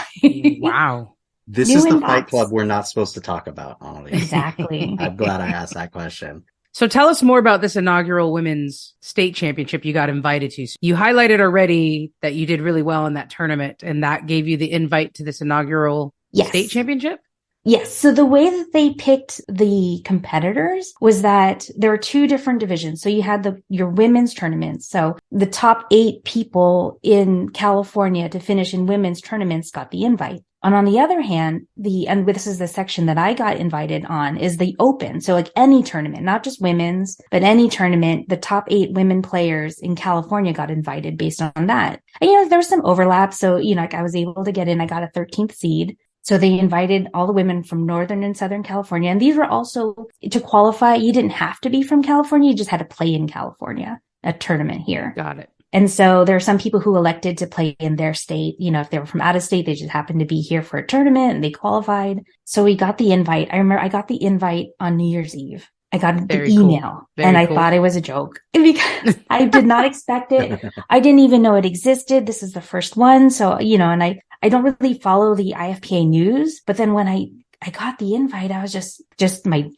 Wow. This is the Fight Club we're not supposed to talk about, Analese. Exactly. I'm glad I asked that question. So tell us more about this inaugural women's state championship you got invited to. You highlighted already that you did really well in that tournament, and that gave you the invite to this inaugural state championship? Yes. So the way that they picked the competitors was that there were two different divisions. So you had your women's tournaments. So the top 8 people in California to finish in women's tournaments got the invite. And on the other hand, this is the section that I got invited on, is the open. So like any tournament, not just women's, but any tournament, the top 8 women players in California got invited based on that. And, there was some overlap. So, like I was able to get in, I got a 13th seed. So they invited all the women from Northern and Southern California. And these were also, to qualify, you didn't have to be from California. You just had to play in California, a tournament here. Got it. And so there are some people who elected to play in their state. If they were from out of state, they just happened to be here for a tournament and they qualified. So we got the invite. I remember I got the invite on New Year's Eve. I got the email and I thought it was a joke because I did not expect it. I didn't even know it existed. This is the first one. So, and I don't really follow the IFPA news, but then when I got the invite, I was just my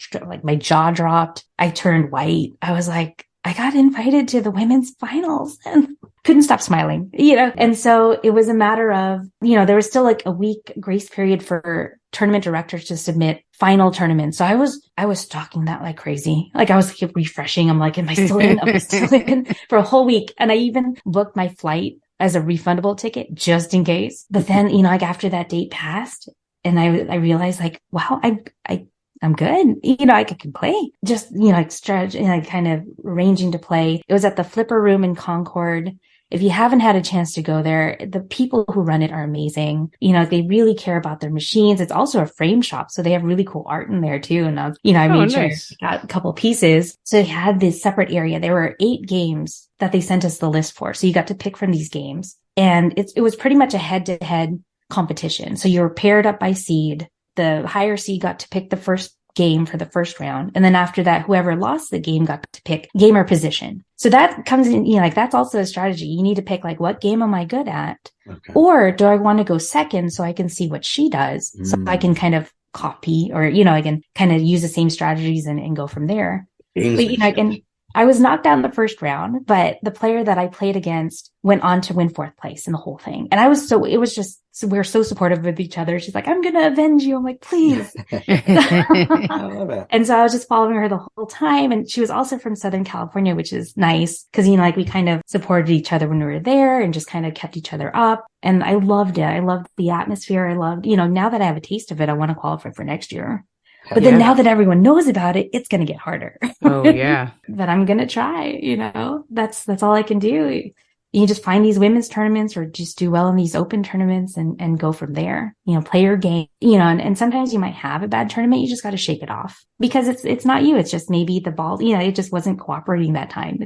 jaw dropped. I turned white. I was like, I got invited to the women's finals and couldn't stop smiling, And so it was a matter of, there was still like a week grace period for tournament directors to submit final tournaments. So I was stalking that like crazy. Like I was refreshing. I'm like, am I still in? Am I still in? For a whole week. And I even booked my flight as a refundable ticket just in case. But then, like after that date passed and I realized like, wow, I'm good. I can play. Just, like stretch and kind of arranging to play. It was at the Flipper Room in Concord. If you haven't had a chance to go there, the people who run it are amazing. They really care about their machines. It's also a frame shop. So they have really cool art in there too. And I made sure I got a couple pieces. So they had this separate area. There were 8 games that they sent us the list for. So you got to pick from these games. And it was pretty much a head-to-head competition. So you were paired up by seed. The higher seed got to pick the first game for the first round. And then after that, whoever lost the game got to pick gamer position. So that comes in, like that's also a strategy. You need to pick like, what game am I good at? Okay. Or do I want to go second so I can see what she does? So I can kind of copy, or, I can kind of use the same strategies and go from there. But, I was knocked out in the first round, but the player that I played against went on to win fourth place in the whole thing. And we were so supportive of each other. She's like, I'm going to avenge you. I'm like, please. I love it. And so I was just following her the whole time. And she was also from Southern California, which is nice because, we kind of supported each other when we were there and just kind of kept each other up. And I loved it. I loved the atmosphere. I loved, now that I have a taste of it, I want to qualify for next year. But then now that everyone knows about it, it's going to get harder. Oh, yeah. But I'm going to try, that's all I can do. You just find these women's tournaments or just do well in these open tournaments and go from there, play your game, and sometimes you might have a bad tournament. You just got to shake it off because it's not you. It's just maybe the ball, it just wasn't cooperating that time.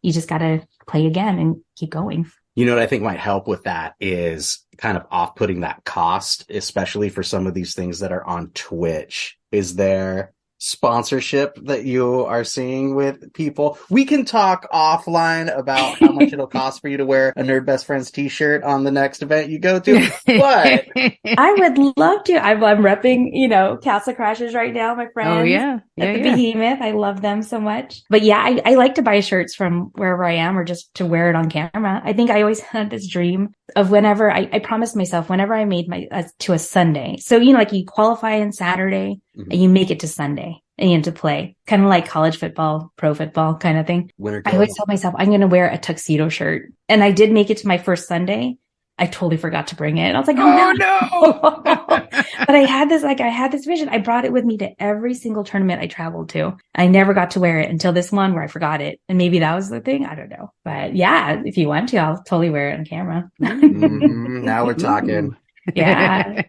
You just got to play again and keep going. You know what I think might help with that is kind of off-putting that cost, especially for some of these things that are on Twitch. Is there sponsorship that you are seeing with people? We can talk offline about how much it'll cost for you to wear a Nerd Best Friends t-shirt on the next event you go to, but I would love to. I'm repping, Castle Crashers right now, my friends. Oh, yeah. At the Behemoth. I love them so much. But yeah, I like to buy shirts from wherever I am or just to wear it on camera. I think I always had this dream of whenever I promised myself, whenever I made to a Sunday. So, like you qualify on Saturday and you make it to Sunday and you have to play, kind of like college football, pro football kind of thing. I always tell myself I'm going to wear a tuxedo shirt. And I did make it to my first Sunday. I totally forgot to bring it. And I was like, oh no. But I had this vision. I brought it with me to every single tournament I traveled to. I never got to wear it until this one where I forgot it. And maybe that was the thing. I don't know. But yeah, if you want to, I'll totally wear it on camera. Now we're talking. Yeah.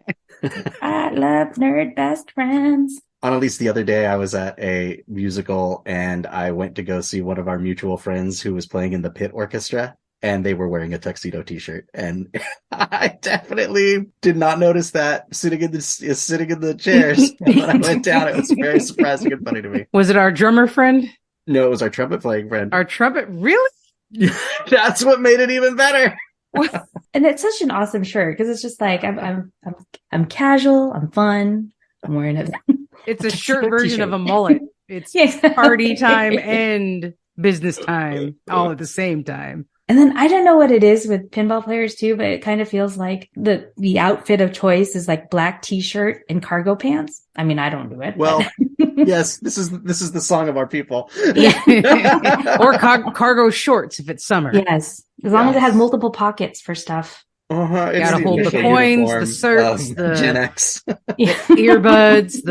I love Nerd Best Friends. Analese, the other day I was at a musical and I went to go see one of our mutual friends who was playing in the pit orchestra. And they were wearing a tuxedo t-shirt. And I definitely did not notice that sitting in the chairs. And when I went down, it was very surprising and funny to me. Was it our drummer friend? No, it was our trumpet playing friend. Our trumpet? Really? That's what made it even better. And it's such an awesome shirt because it's just like, I'm casual, I'm fun, I'm wearing it. It's a shirt version of a mullet. It's party time and business time all at the same time. And then I don't know what it is with pinball players too, but it kind of feels like the outfit of choice is like black t-shirt and cargo pants. I mean, I don't do it. Well, yes, this is the song of our people. Yeah. Or cargo shorts if it's summer. Yes. As long as it has multiple pockets for stuff. Gotta hold the coins, the certs, the Gen X, earbuds,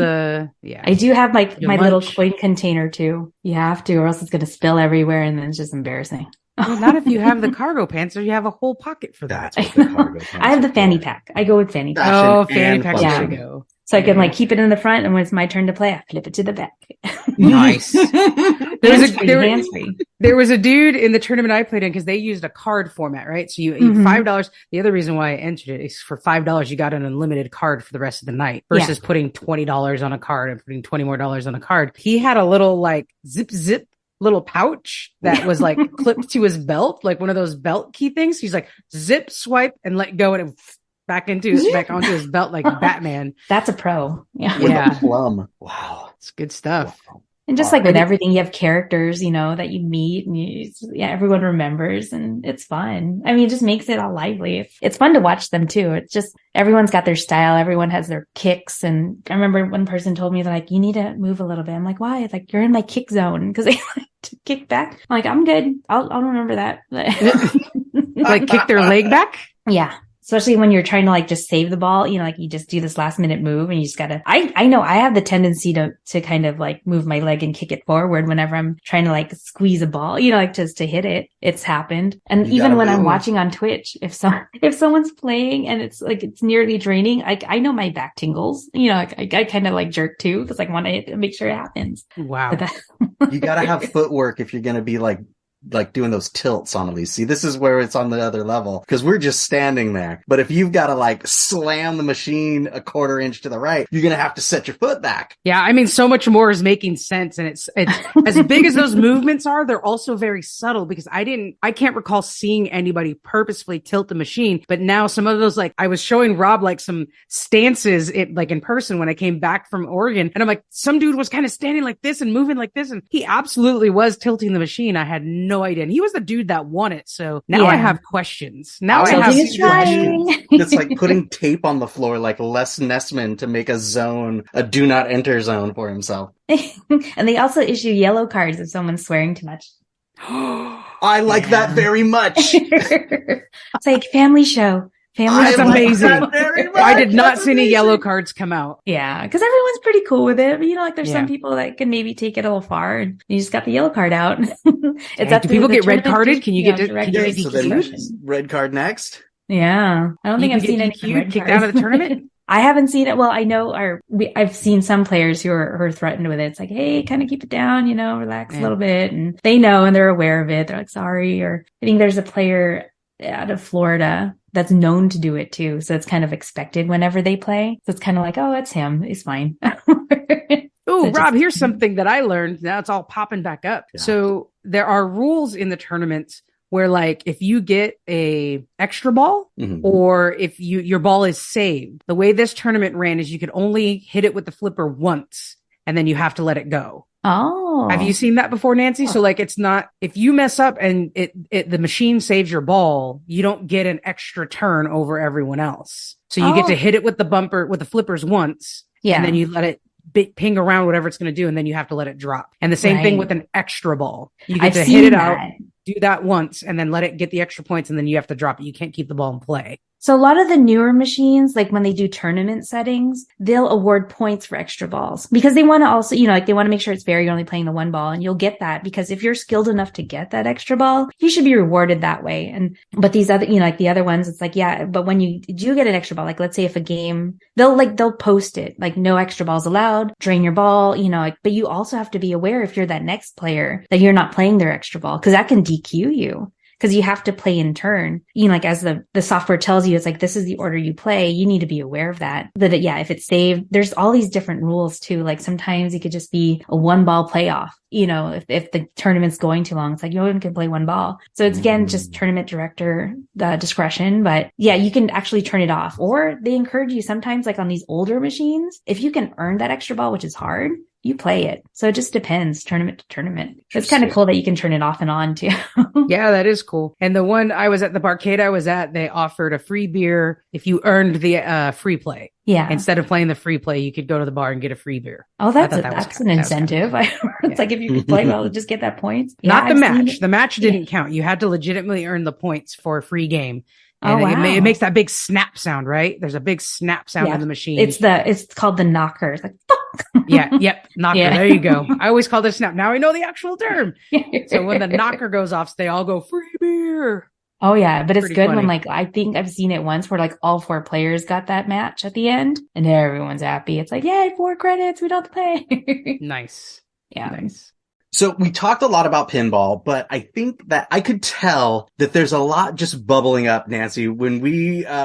I do have my little coin container too. You have to, or else it's going to spill everywhere, and then it's just embarrassing. Well, not if you have the cargo pants, or you have a whole pocket for that. That's what the cargo pants I have the fanny pack. I go with fanny pack. Oh, fanny pack yeah. to go. So I can keep it in the front, and when it's my turn to play, I flip it to the back. Nice. Hands-free. There was a dude in the tournament I played in because they used a card format, right? So you $5. The other reason why I entered it is for $5 you got an unlimited card for the rest of the night versus putting $20 on a card and putting $20 more on a card. He had a little zip little pouch that was clipped to his belt, like one of those belt key things. He's like zip, swipe, and let go, and it back onto his belt like Batman. That's a pro. Yeah. With a plum. Wow. It's good stuff. Wow. And just like with everything, you have characters, that you meet and everyone remembers, and it's fun. I mean, it just makes it all lively. It's fun to watch them too. It's just, everyone's got their style. Everyone has their kicks. And I remember one person told me you need to move a little bit. I'm like, why? It's like, you're in my kick zone because they like to kick back. I'm like, I'm good. I'll remember that. Kick their leg back? Yeah. Especially when you're trying to just save the ball, you just do this last minute move and you just gotta, I know I have the tendency to kind of move my leg and kick it forward whenever I'm trying to squeeze a ball, just to hit it. It's happened. And even when I'm watching on Twitch, if someone's playing and it's it's nearly draining, I know my back tingles, I kind of jerk too because I want to make sure it happens. Wow. You gotta have footwork if you're going to be like doing those tilts on Analese. See, this is where it's on the other level because we're just standing there. But if you've got to like slam the machine a quarter inch to the right, you're going to have to set your foot back. Yeah. I mean, so much more is making sense. And it's as big as those movements are, they're also very subtle because I can't recall seeing anybody purposefully tilt the machine. But now some of those, like I was showing Rob like some stances like in person when I came back from Oregon. And I'm like, some dude was kind of standing like this and moving like this. And he absolutely was tilting the machine. I had no idea. And he was the dude that won it. So now I have questions. Now I have questions. It's like putting tape on the floor like Les Nessman to make a do not enter zone for himself. And they also issue yellow cards if someone's swearing too much. I like that very much. It's like family show. That's amazing. I did not see any yellow cards come out. Yeah, because everyone's pretty cool with it. But, like there's some people that can maybe take it a little far, and you just got the yellow card out. Do people get red carded? Can you get so then red card next? Yeah, I don't think I've seen any kicked out of the tournament. I haven't seen it. Well, I know I've seen some players who are threatened with it. It's like, hey, kind of keep it down, relax a little bit. And they know and they're aware of it. They're like, sorry. Or I think there's a player out of Florida that's known to do it too. So it's kind of expected whenever they play. So it's kind of like, oh, it's him. He's fine. Oh, Rob, here's something that I learned. Now it's all popping back up. Yeah. So there are rules in the tournaments where like if you get a extra ball or if your ball is saved, the way this tournament ran is you could only hit it with the flipper once and then you have to let it go. Oh. Have you seen that before, Nancy? So like it's not, if you mess up and the machine saves your ball, you don't get an extra turn over everyone else. So you get to hit it with the flippers once and then you let it ping around whatever it's going to do and then you have to let it drop. And the same thing with an extra ball. You get to hit it out. Do that once and then let it get the extra points and then you have to drop it. You can't keep the ball in play. So a lot of the newer machines, like when they do tournament settings, they'll award points for extra balls because they want to also, like they want to make sure it's fair. You're only playing the one ball and you'll get that because if you're skilled enough to get that extra ball, you should be rewarded that way. But these other, like the other ones, it's like, yeah, but when you do get an extra ball, like let's say if a game, they'll post it, like no extra balls allowed, drain your ball, but you also have to be aware if you're that next player that you're not playing their extra ball because that can DQ you. Because you have to play in turn. Like as the software tells you, it's like, this is the order you play. You need to be aware of that. If it's saved, there's all these different rules too. Like sometimes it could just be a one ball playoff. If the tournament's going too long, it's like you only can play one ball. So it's again, just tournament director discretion. But yeah, you can actually turn it off or they encourage you sometimes like on these older machines, if you can earn that extra ball, which is hard, you play it. So it just depends tournament to tournament. It's kind of cool that you can turn it off and on too. Yeah, that is cool. And the one I was at, the barcade I was at, they offered a free beer if you earned the free play. Yeah. Instead of playing the free play, you could go to the bar and get a free beer. Oh, that's an incentive. It's like if you could play well, just get that points. Not the match. The match didn't count. You had to legitimately earn the points for a free game. And it makes that big snap sound, right? There's a big snap sound in the machine. It's called the knocker. It's like, knocker. Yeah. There you go. I always call it a snap. Now I know the actual term. So when the knocker goes off, they all go free beer. Oh yeah, but it's good funny. When like, I think I've seen it once where like all 4 players got that match at the end and everyone's happy. It's like, yay, 4 credits. We don't have to pay. Nice. Yeah. Nice. So we talked a lot about pinball, but I think that I could tell that there's a lot just bubbling up, Nancy. When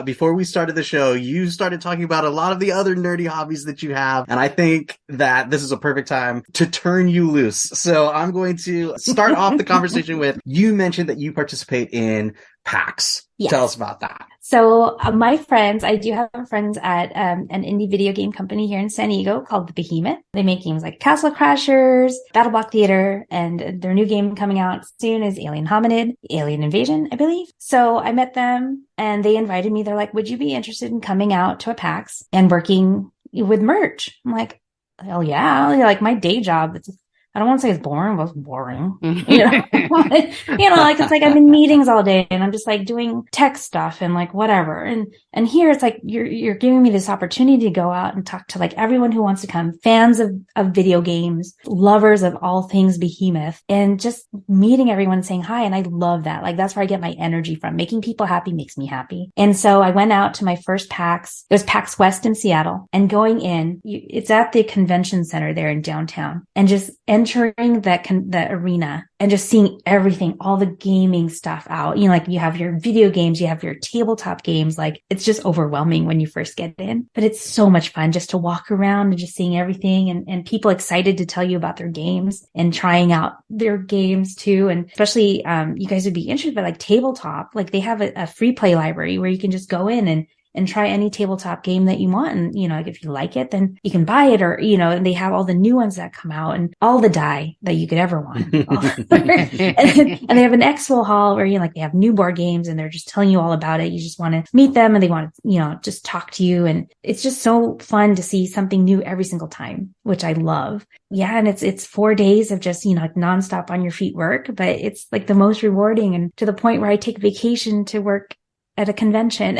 before we started the show, you started talking about a lot of the other nerdy hobbies that you have. And I think that this is a perfect time to turn you loose. So I'm going to start off the conversation with, you mentioned that you participate in PAX. Yes. Tell us about that. So my friends, I do have friends at an indie video game company here in San Diego called The Behemoth. They make games like Castle Crashers, Battle Block Theater, and their new game coming out soon is Alien Hominid, Alien Invasion, I believe. So I met them and they invited me. They're like, would you be interested in coming out to a PAX and working with merch? I'm like, hell yeah. Like my day job, I don't want to say it's boring, but it's boring. Like it's like I'm in meetings all day and I'm just like doing tech stuff and like whatever. And here it's like you're giving me this opportunity to go out and talk to like everyone who wants to come, fans of video games, lovers of all things Behemoth, and just meeting everyone saying hi. And I love that. Like that's where I get my energy from. Making people happy makes me happy. And so I went out to my first PAX. It was PAX West in Seattle, and going in, it's at the convention center there in downtown, and just entering entering the arena and just seeing everything, all the gaming stuff out. You know, like you have your video games, you have your tabletop games. Like it's just overwhelming when you first get in, but it's so much fun just to walk around and just seeing everything and people excited to tell you about their games and trying out their games too. And especially, you guys would be interested by like tabletop, like they have a free play library where you can just go in and try any tabletop game that you want. And, you know, like if you like it, then you can buy it or, you know, and they have all the new ones that come out and all the die that you could ever want. and they have an expo hall where you like, they have new board games and they're just telling you all about it. You just want to meet them and they want to, you know, just talk to you. And it's just so fun to see something new every single time, which I love. Yeah. And it's 4 days of just, you know, like nonstop on your feet work, but it's like the most rewarding and to the point where I take vacation to work at a convention,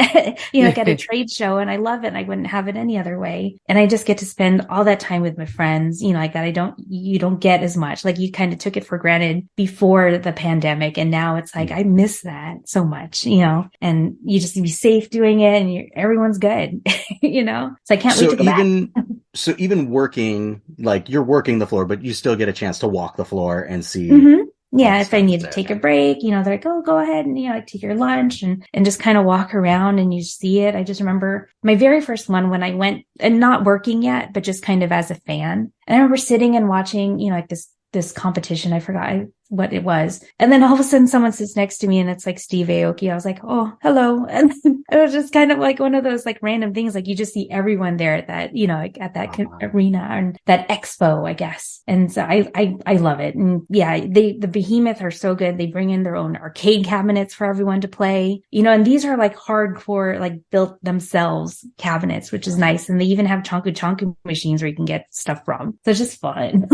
you know, like at a trade show. And I love it. I wouldn't have it any other way. And I just get to spend all that time with my friends, you know, like that you don't get as much. Like you kind of took it for granted before the pandemic. And now it's like, I miss that so much, you know, and you just be safe doing it and everyone's good, you know? So I can't wait to go back. So even working, like you're working the floor, but you still get a chance to walk the floor and see. Mm-hmm. Yeah, if I need to take a break, you know, they're like, oh, go ahead and, you know, like take your lunch and just kind of walk around and you see it. I just remember my very first one when I went and not working yet, but just kind of as a fan. And I remember sitting and watching, you know, like this competition. I forgot what it was. And then all of a sudden someone sits next to me and it's like Steve Aoki. I was like, oh, hello. And it was just kind of like one of those like random things. Like you just see everyone there at that, you know, like at that arena and that expo, I guess. And so I love it. And yeah, the Behemoth are so good. They bring in their own arcade cabinets for everyone to play, you know, and these are like hardcore, like built themselves cabinets, which is nice. And they even have chonku chonku machines where you can get stuff from. So it's just fun.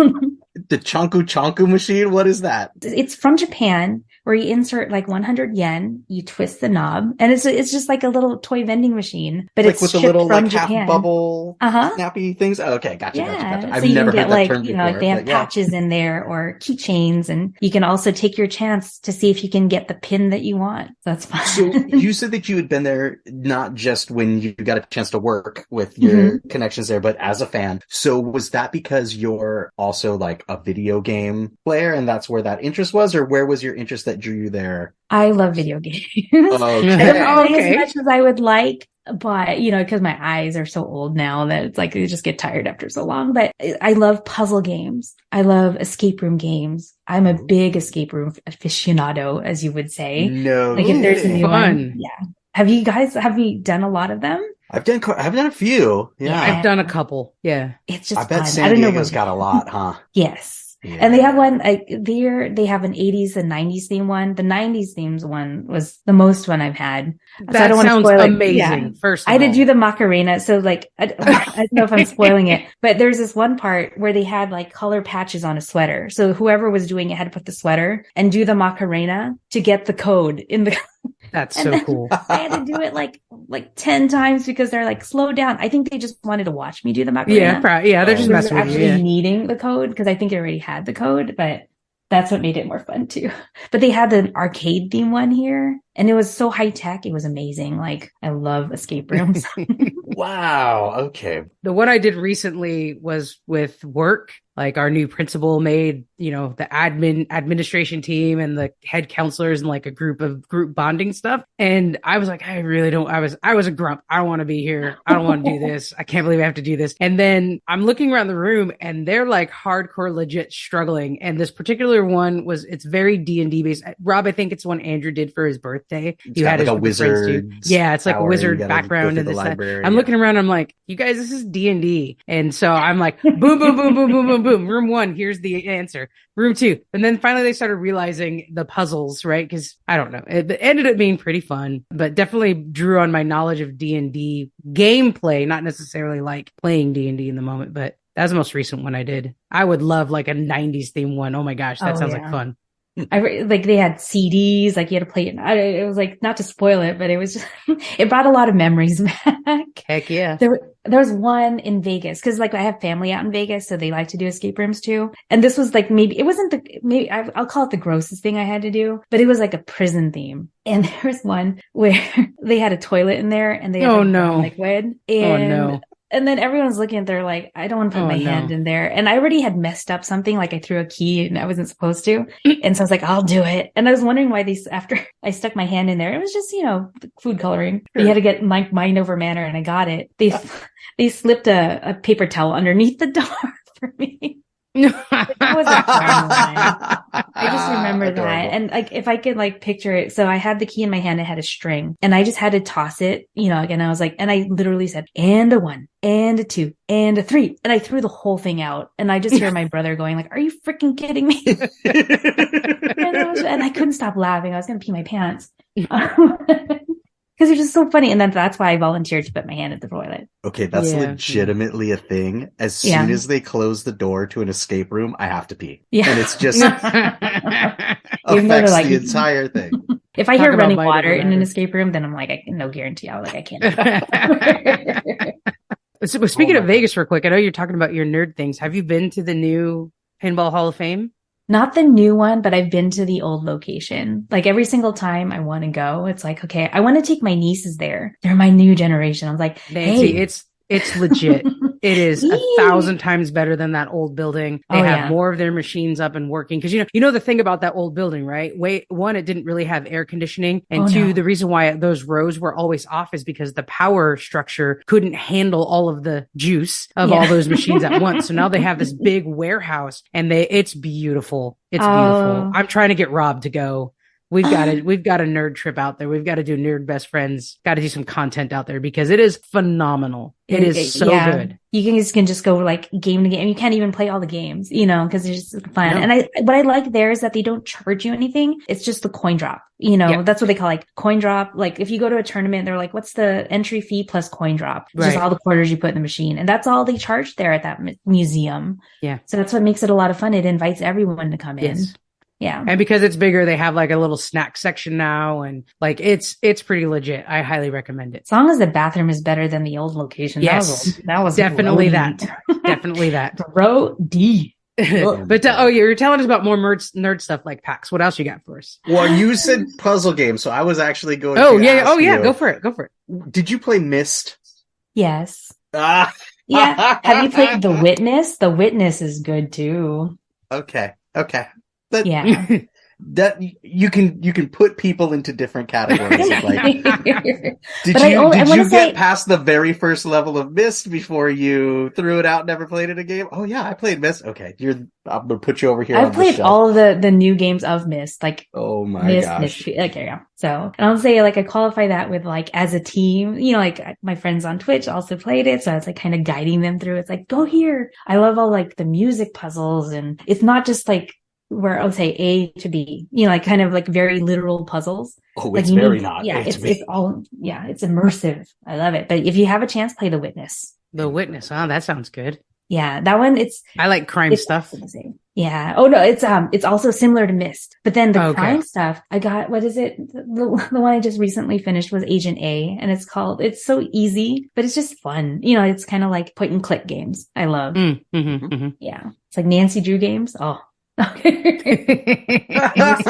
The chonku chonku machine? What is that? It's from Japan where you insert like 100 yen, you twist the knob, and it's just like a little toy vending machine, but like it's with the shipped little from like Japan. half bubble snappy things. Oh, okay, gotcha. I've so you never can heard get that like, term you before. know, like they have patches in there or keychains, and you can also take your chance to see if you can get the pin that you want. That's fun. So you said that you had been there not just when you got a chance to work with your connections there, but as a fan. So was that because you're also like a video game player and that's where that interest was, or where was your interest that drew you there? I love video games. Okay. I don't play as much as I would like, but you know, because my eyes are so old now that it's like they just get tired after so long. But I love puzzle games. I love escape room games. I'm a big escape room aficionado, as you would say. No, like if there's a new fun. one, yeah. Have you done a lot of them? I've done a few. Yeah. I've done a couple. Yeah. It's just I bet fun. San Diego's got a lot, huh? Yes. Yeah. And they have one, they have an 80s and 90s theme one. The 90s themes one was the most one I've had. That so I don't sounds want to spoil amazing. It. Yeah. First of I all. did do the Macarena. So like, I don't know if I'm spoiling it, but there's this one part where they had like color patches on a sweater. So whoever was doing it had to put the sweater and do the Macarena to get the code in the That's so cool. I had to do it like 10 times because they're like, slow down. I think they just wanted to watch me do the Macarena. Yeah, they're just messing with you. Actually needing the code because I think I already had the code, but that's what made it more fun too. But they had the arcade theme one here and it was so high tech. It was amazing. Like I love escape rooms. Wow. Okay. The one I did recently was with work. Like our new principal made, you know, the administration team and the head counselors and like a group bonding stuff. And I was like, I was a grump. I don't want to be here. I don't want to do this. I can't believe I have to do this. And then I'm looking around the room and they're like hardcore legit struggling. And this particular one it's very D&D based. Rob, I think it's one Andrew did for his birthday. You had like a wizard. Yeah, it's like a wizard background and this. I'm looking around. I'm like, you guys, this is D&D. And so I'm like, boom, boom, boom, boom, boom, boom. Boom. Room 1, here's the answer. Room 2. And then finally they started realizing the puzzles, right? Because I don't know. It ended up being pretty fun, but definitely drew on my knowledge of D&D gameplay, not necessarily like playing D&D in the moment, but that was the most recent one I did. I would love like a 90s theme one. Oh my gosh, that sounds like fun. Like they had CDs, like you had to play it. It was like, not to spoil it, but it was just, it brought a lot of memories back. Heck yeah. There was one in Vegas because like I have family out in Vegas, so they like to do escape rooms too. And this was like, I'll call it the grossest thing I had to do, but it was like a prison theme. And there was one where they had a toilet in there and they had liquid. And And then everyone's looking, they're like, I don't want to put my hand in there. And I already had messed up something, like I threw a key and I wasn't supposed to. And so I was like, I'll do it. And I was wondering why after I stuck my hand in there, it was just, food coloring. Sure. You had to get mind over matter, and I got it. They slipped a paper towel underneath the door for me. That was a fun one. I just remember that. And like, if I could like picture it. So I had the key in my hand, it had a string, and I just had to toss it, and I was like, and I literally said, and a 1, and a 2, and a 3. And I threw the whole thing out. And I just hear my brother going like, are you freaking kidding me? and I couldn't stop laughing. I was going to pee my pants. Because it's just so funny. And then that's why I volunteered to put my hand at the toilet. Okay, that's legitimately a thing. As soon as they close the door to an escape room, I have to pee. Yeah. And it's just affects the entire thing. If I hear running water in an escape room, then I'm like, no guarantee. I can't. So, speaking of Vegas real quick, I know you're talking about your nerd things. Have you been to the new Pinball Hall of Fame? Not the new one, but I've been to the old location. Like every single time I want to go, it's like, okay, I want to take my nieces there. They're my new generation. I was like, Nancy, hey. It's legit. It is 1,000 times better than that old building. They have more of their machines up and working. Cause you know the thing about that old building, right? One, it didn't really have air conditioning. And two, the reason why those rows were always off is because the power structure couldn't handle all of the juice of all those machines at once. So now they have this big warehouse, and it's beautiful. It's beautiful. I'm trying to get Rob to go. We've got a nerd trip out there. We've got to do nerd best friends. Got to do some content out there because it is phenomenal. It is so good. You can just go like game to game. You can't even play all the games, because it's just fun. No. And what I like there is that they don't charge you anything. It's just the coin drop. That's what they call like coin drop. Like if you go to a tournament, they're like, what's the entry fee plus coin drop? It's just all the quarters you put in the machine. And that's all they charge there at that museum. Yeah. So that's what makes it a lot of fun. It invites everyone to come in. Yeah. And because it's bigger, they have like a little snack section now, and like it's pretty legit. I highly recommend it. As long as the bathroom is better than the old location. Yes. That was definitely that. Definitely that. Bro D. But you're telling us about more nerd stuff like PAX. What else you got for us? Well, you said puzzle games, so I was actually going to ask you, go for it. Did you play Myst? Yes. Yeah. Have you played The Witness? The Witness is good too. Okay. That you can put people into different categories. Did you get past the very first level of Myst before you threw it out and never played it again? Oh yeah, I played Myst. Okay, I'm gonna put you over here. I've played all of the new games of Myst. Like, oh my gosh. Okay, yeah. So, and I'll say like I qualify that with like as a team. Like my friends on Twitch also played it, so I was like kind of guiding them through. It's like, go here. I love all like the music puzzles, and it's not just like where I would say A to B, like kind of like very literal puzzles. Oh, like it's very not. Yeah, it's immersive. I love it. But if you have a chance, play The Witness. The Witness. Oh, that sounds good. Yeah, that one. I like crime stuff. Yeah. Oh no, it's also similar to Myst, but then the crime stuff. I got, what is it? The one I just recently finished was Agent A, and it's so easy, but it's just fun. It's kind of like point and click games. I love. Yeah, it's like Nancy Drew games. Oh. History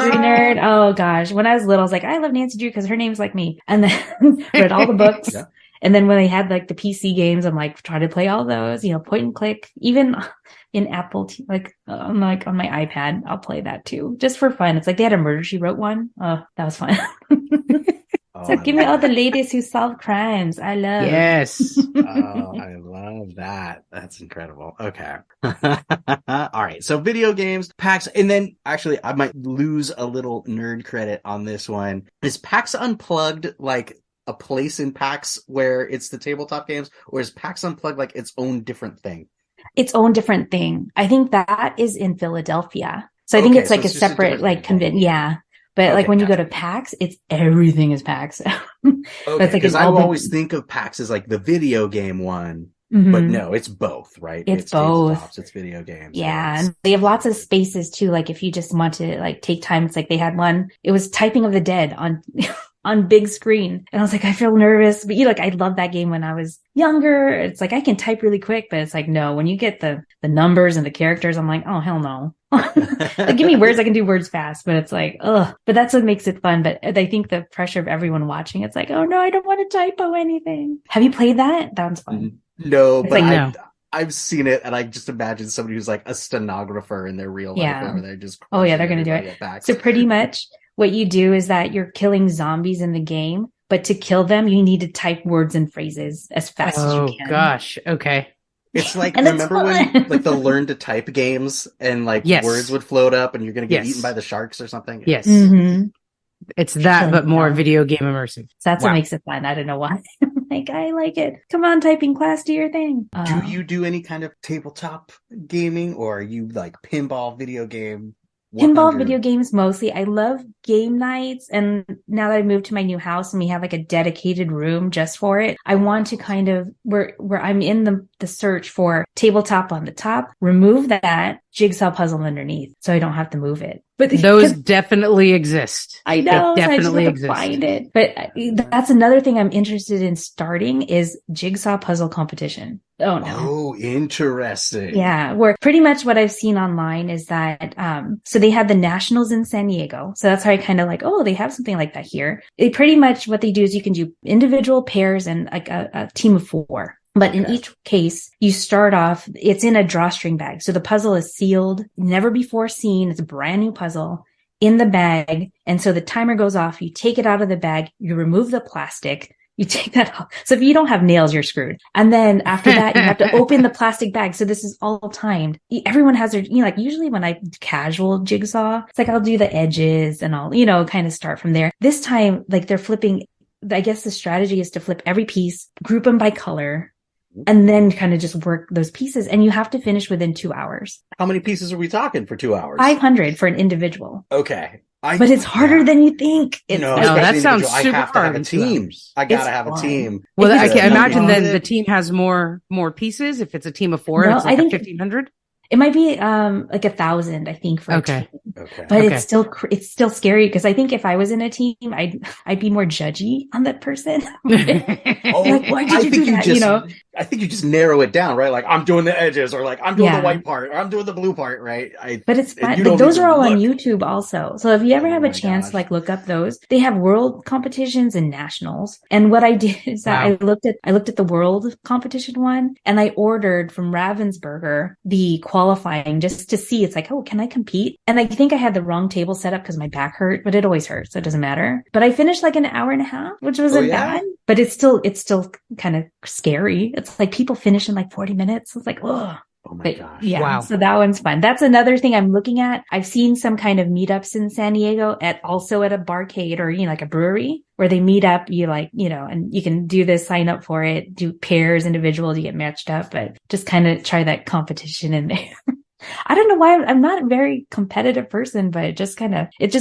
nerd. Oh gosh. When I was little, I was like, I love Nancy Drew because her name's like me. And then read all the books. Yeah. And then when they had like the PC games, I'm like, try to play all those, point and click. Even in Apple, on my iPad, I'll play that too, just for fun. It's like they had a Murder, She Wrote one. Oh, that was fun. So give me all the ladies who solve crimes. I love. Yes. I love that. That's incredible. Okay. All right. So video games, PAX, and then actually I might lose a little nerd credit on this one. Is PAX Unplugged like a place in PAX where it's the tabletop games, or is PAX Unplugged like its own different thing? Its own different thing. I think that is in Philadelphia. So I think it's like a separate like convention. Yeah. But like when you go to PAX, everything is PAX. Okay, because I always think of PAX as like the video game one, but no, it's both, right? It's both. Tabletops, it's video games. Yeah, and they have lots of spaces too. Like if you just want to like take time, it's like they had one. It was Typing of the Dead on on big screen, and I was like, I feel nervous. But I loved that game when I was younger. It's like I can type really quick, but it's like no, when you get the numbers and the characters, I'm like, oh hell no. Like, give me words, I can do words fast, but it's like, ugh. But that's what makes it fun. But I think the pressure of everyone watching, it's like, oh no, I don't want to typo anything. Have you played that? That one's fun. No, It's but like, No. I've seen it, and I just imagine somebody who's like a stenographer in their real life Yeah. over there just Oh yeah, crushing they're going to do everybody it. at PAX. So pretty much what you do is that you're killing zombies in the game, but to kill them, you need to type words and phrases as fast as you Oh can. gosh. Okay. It's like, And it's remember when fun. like the learn to type games and like Yes. words would float up and you're gonna get Yes. eaten by the sharks or something? Yes. Mhm. It's that, Killing but more them. video game immersive. So that's Wow. what makes it fun. I don't know why. Like, I like it. Come on, typing class, do your thing. Do you do any kind of tabletop gaming, or are you like pinball video game? Pinball 100? video games mostly. I love game nights. And now that I moved to my new house and we have like a dedicated room just for it, I want to kind of where I'm in the search for tabletop on the top, remove that jigsaw puzzle underneath so I don't have to move it. But Those definitely exist. I know, They so I just definitely have to exist. find it. But that's another thing I'm interested in starting is jigsaw puzzle competition. Oh no. Oh, interesting. Yeah, where pretty much what I've seen online is that, so they had the nationals in San Diego. So that's how I kind of like, oh, they have something like that here. They pretty much what they do is you can do individual pairs and like a team of 4. But in each case, you start off, it's in a drawstring bag. So the puzzle is sealed, never before seen. It's a brand new puzzle in the bag. And so the timer goes off. You take it out of the bag. You remove the plastic. You take that off. So if you don't have nails, you're screwed. And then after that, you have to open the plastic bag. So this is all timed. Everyone has their, like usually when I casual jigsaw, it's like I'll do the edges and I'll, kind of start from there. This time, like they're flipping, I guess the strategy is to flip every piece, group them by color, and then kind of just work those pieces. And you have to finish within 2 hours. How many pieces are we talking for 2 hours? 500 for an individual. Okay. But it's harder than you think. It's No, that sounds individual. I super have to have hard a in 2 team. hours. I gotta It's have a fun. team. Well, I Because can imagine you then know, the team has more pieces. If it's a team of 4, No, it's like I think 1,500. it might be like 1,000, I think, for a Okay. team. Okay. But Okay. it's still scary because I think if I was in a team, I'd be more judgy on that person. Oh, Like, why did you do that? Just, I think you just narrow it down, right? Like, I'm doing the edges, or like, I'm doing Yeah. the white part, or I'm doing the blue part, right? But it's and fun. you Like, don't those even are all on look. YouTube also. So if you ever Oh have a my chance gosh. to like look up those, they have world competitions and nationals. And what I did is that Wow. I looked at the world competition one and I ordered from Ravensburger the qualifying just to see. It's like, oh, can I compete? And I think I had the wrong table set up because my back hurt, but it always hurts. So it doesn't matter. But I finished like an hour and a half, which wasn't yeah? bad, but it's still kind of scary. It's like people finish in like 40 minutes. It's like, oh. Oh my But gosh. yeah, Wow. so that one's fun. That's another thing I'm looking at. I've seen some kind of meetups in San Diego also at a barcade or, like a brewery where they meet up, and you can do this, sign up for it, do pairs, individuals, you get matched up, but just kind of try that competition in there. I don't know why I'm not a very competitive person, but it just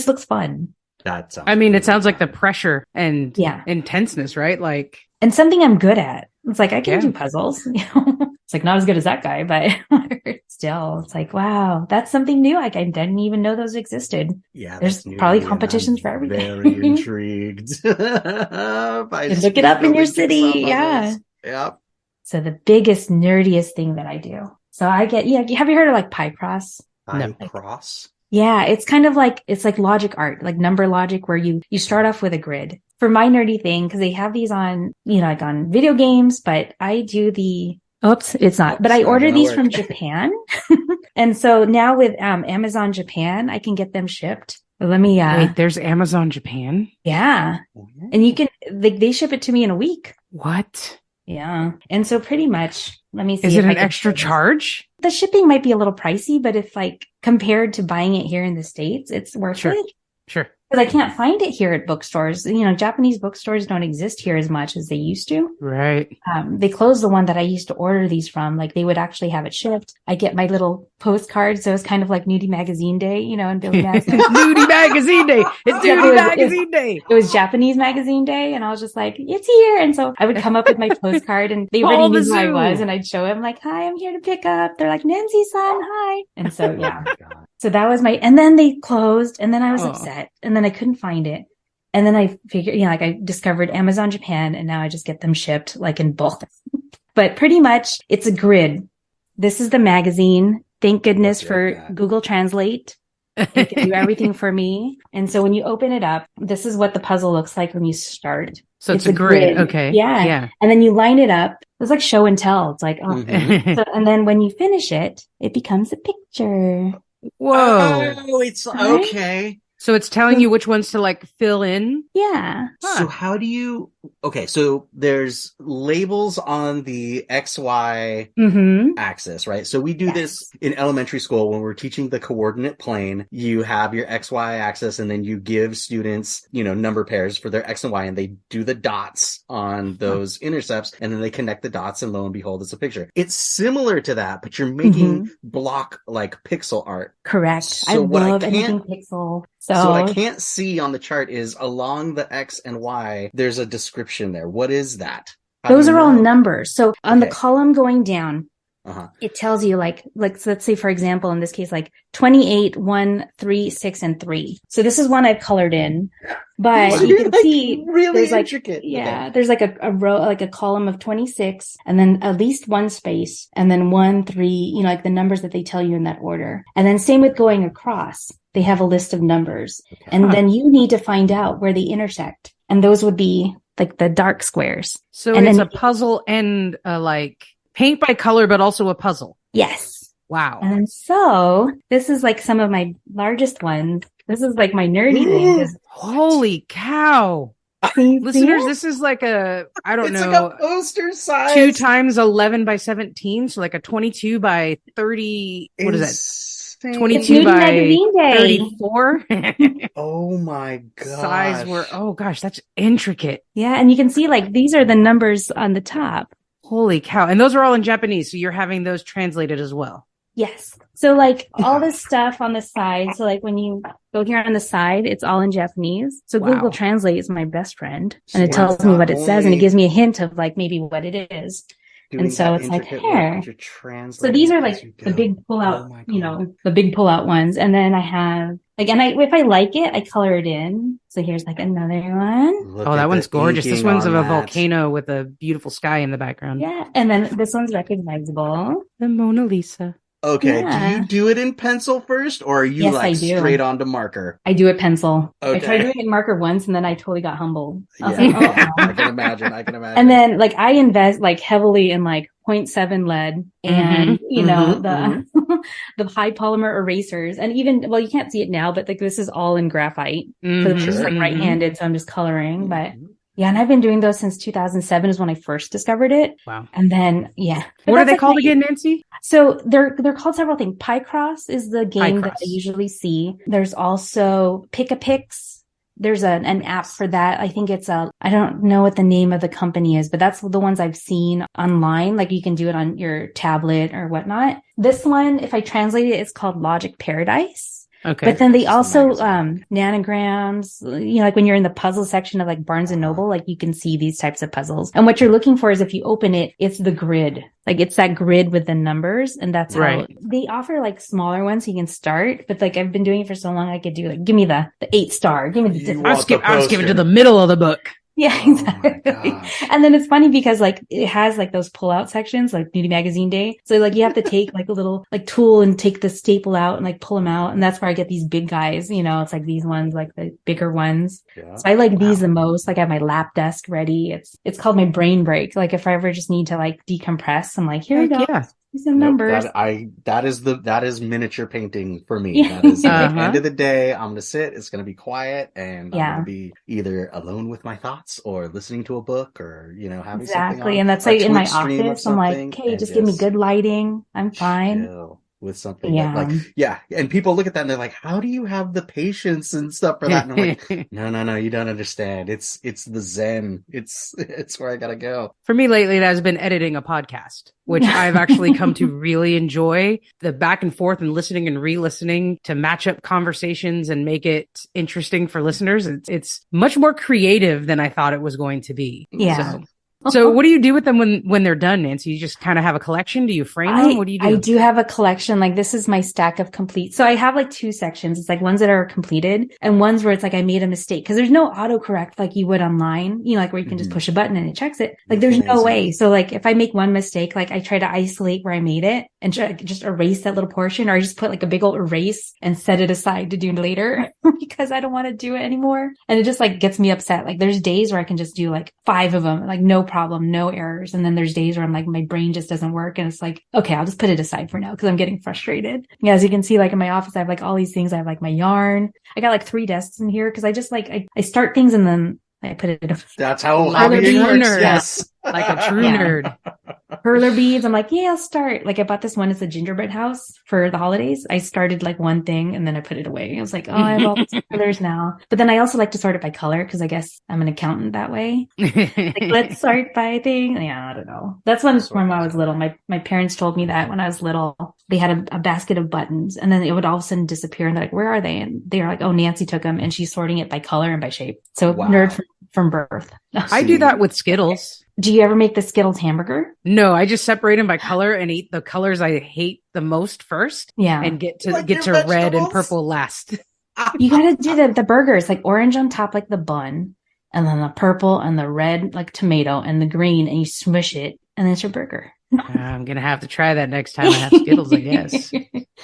looks fun. That sounds I mean, it really sounds like the fun. pressure and Yeah. intenseness, right? Like, And something I'm good at. It's like, I can Yeah. do puzzles, It's like not as good as that guy, but still, it's like, wow, that's something new. Like I didn't even know those existed. Yeah, There's that's new probably to me, and competitions I'm for everything. Very intrigued. By And look it up in your building jigsaw city. Yeah. puzzles. Yep. So the biggest, nerdiest thing that I do. So have you heard of like pie cross? No. Cross. Yeah, it's kind of like, it's like logic art, like number logic where you start off with a grid. For my nerdy thing, because they have these on, like on video games, but I do it's not, but I Not order gonna these work. from Japan. And so now with Amazon Japan, I can get them shipped. Let me, wait, there's Amazon Japan? yeah. And you can, they ship it to me in a week. What? Yeah. And so pretty much, let me see. Is if it I an can extra show this. charge? The shipping might be a little pricey, but if like compared to buying it here in the States, it's worth Sure. it. Sure. Because I can't find it here at bookstores. Japanese bookstores don't exist here as much as they used to. Right. They closed the one that I used to order these from. Like they would actually have it shipped. I get my little postcard. So it's kind of like Nudie Magazine Day, and Billy Madison. Nudie Magazine Day. It's Yeah, Nudie Magazine Day. It was Japanese Magazine Day, and I was just like, it's here. And so I would come up with my postcard, and they already All the knew who I zoo. was, and I'd show them like, hi, I'm here to pick up. They're like, Nancy-san, hi. And so, yeah. So that was and then they closed, and then I was Oh. upset, and then I couldn't find it. And then I figured, like I discovered Amazon Japan, and now I just get them shipped like in bulk. But pretty much it's a grid. This is the magazine. Thank goodness Look at for that. Google Translate. It can do everything for me. And so when you open it up, this is what the puzzle looks like when you start. So it's a grid. Okay. Yeah. Yeah. And then you line it up. It's like show and tell. It's like, oh, Mhm. so, and then when you finish it, it becomes a picture. Whoa. Oh, it's Right? okay. So it's telling you which ones to like fill in. Yeah. So how do you, okay, so there's labels on the XY Mm-hmm. axis, right? So we do Yes. this in elementary school when we're teaching the coordinate plane. You have your XY axis and then you give students, number pairs for their X and Y and they do the dots on those intercepts and then they connect the dots and lo and behold, it's a picture. It's similar to that, but you're making block like pixel art. Correct. So I what I love can't- anything pixel. So what I can't see on the chart is along the X and Y, there's a description there. What is that? How do Those you are all know? numbers. So on the Okay. column going down, Uh-huh. it tells you like, so let's say, for example, in this case, like 28, 1, 3, 6, and 3. So this is one I've colored in, but Wow. you can Like, see really there's like, intricate. yeah, there's like a row, like a column of 26 and then at least one space and then 1, 3, like the numbers that they tell you in that order. And then same with going across. They have a list of numbers and then you need to find out where they intersect. And those would be like the dark squares. So And it's then- a puzzle and like paint by color, but also a puzzle. Yes. Wow. And so this is like some of my largest ones. This is like my nerdy thing. 'Cause Holy cow. can you see Listeners, it? this is like I don't It's know, like a poster size. 2 times 11 by 17. So like a 22 by 30. What is that? Insane. 22 It's Nudie by Magazine Day. 34 Oh my god. size were, oh gosh, that's intricate. Yeah. And you can see like these are the numbers on the top. Holy cow. And those are all in Japanese. So you're having those translated as well. Yes. So like all this stuff on the side. So like when you go here on the side, it's all in Japanese. So Wow. Google Translate is my best friend and it So tells me what it not says and it only gives me a hint of like maybe what it is. doing And so that it's like, intricate work, here. you're So translating these are as like you the go. big pull out, Oh my God. the big pull out ones. And then I have like, and if I like it, I color it in. So here's like another one. Look Oh, at that one's the gorgeous. This inking one's of on a that. volcano with a beautiful sky in the background. Yeah. And then this one's recognizable. The Mona Lisa. Okay, Yeah. do you do it in pencil first, or are you Yes, like I do. straight onto marker? I do it pencil. I Okay. tried doing it marker once and then I totally got humbled. I was Yeah, like, oh. I can imagine. And then like I invest like heavily in like 0.7 lead and the high polymer erasers and even, well, you can't see it now, but like this is all in graphite. So it's just Sure. like right-handed. So I'm just coloring, but Mhm. yeah. And I've been doing those since 2007 is when I first discovered it. Wow. And then, yeah. But What are that's, they like, called my- again, Nancy? So they're called several things. Picross is the game that I Picross. usually see. There's also Pick-a-Pix. There's an app for that. I think it's I don't know what the name of the company is, but that's the ones I've seen online. Like you can do it on your tablet or whatnot. This one, if I translate it, it's called Logic Paradise. Okay. But then they It's the also, magazine. nanograms, like when you're in the puzzle section of like Barnes and Noble, like you can see these types of puzzles. And what you're looking for is if you open it, it's the grid. Like it's that grid with the numbers. And that's how Right. they offer like smaller ones so you can start. But like I've been doing it for so long, I could do like, give me the 8-star, give me the You different. want I was giving poster. to the middle of the book. Yeah, Oh my exactly. gosh. And then it's funny because like it has like those pull out sections, like Nudie Magazine Day. So like you have to take like a little like tool and take the staple out and like pull them out. And that's where I get these big guys, it's like these ones, like the bigger ones. Yeah. So I like these Wow. the most. Like I have my lap desk ready. It's called my brain break. Like if I ever just need to like decompress, I'm like, here we Heck go. yeah. These are the Nope, numbers. that is miniature painting for me. Yeah. That is at the Uh-huh. end of the day, I'm gonna sit, it's gonna be quiet, and I'm Yeah. gonna be either alone with my thoughts or listening to a book or, having Exactly. something on And that's a like in my Twitch stream of office. I'm like, something okay, and just give me good lighting. I'm fine. chill with something Yeah. that, like, yeah. And people look at that and they're like, how do you have the patience and stuff for that? And I'm like, no, you don't understand. It's the Zen. It's where I gotta go. For me lately, it has been editing a podcast, which I've actually come to really enjoy. The back and forth and listening and re-listening to match up conversations and make it interesting for listeners. It's much more creative than I thought it was going to be. Yeah. So So what do you do with them when they're done, Nancy? You just kind of have a collection? Do you frame them? What do you do? I do have a collection. Like this is my stack of complete. So I have like two sections. It's like ones that are completed and ones where it's like I made a mistake because there's no autocorrect like you would online, like where you can just push a button and it checks it. Like there's no way. So like if I make one mistake, like I try to isolate where I made it and just erase that little portion, or I just put like a big old erase and set it aside to do later because I don't want to do it anymore. And it just like gets me upset. Like there's days where I can just do like 5 of them, like no problem, no errors. And then there's days where I'm like, my brain just doesn't work. And it's like, okay, I'll just put it aside for now because I'm getting frustrated. Yeah, as you can see, like in my office, I have like all these things. I have like my yarn. I got like 3 desks in here because I just like, I start things and then I put it in. That's how hobbying works. Nerd. Yes. Like a true nerd. Perler beads. I'm like, yeah, I'll start. Like I bought this one. It's a gingerbread house for the holidays. I started like one thing and then I put it away. I was like, oh, I have all these colors now. But then I also like to sort it by color because I guess I'm an accountant that way. Like, let's sort by thing. Yeah, I don't know. That's when I was little. My parents told me that when I was little, they had a basket of buttons and then it would all of a sudden disappear. And they're like, where are they? And they were like, oh, Nancy took them and she's sorting it by color and by shape. So nerd from birth. I do that with Skittles. Do you ever make the Skittles hamburger? No, I just separate them by color and eat the colors I hate the most first. Yeah. And get to red and purple last. You gotta do the burgers, like orange on top, like the bun, and then the purple and the red, like tomato, and the green, and you smush it, and then it's your burger. I'm going to have to try that next time I have Skittles, I guess.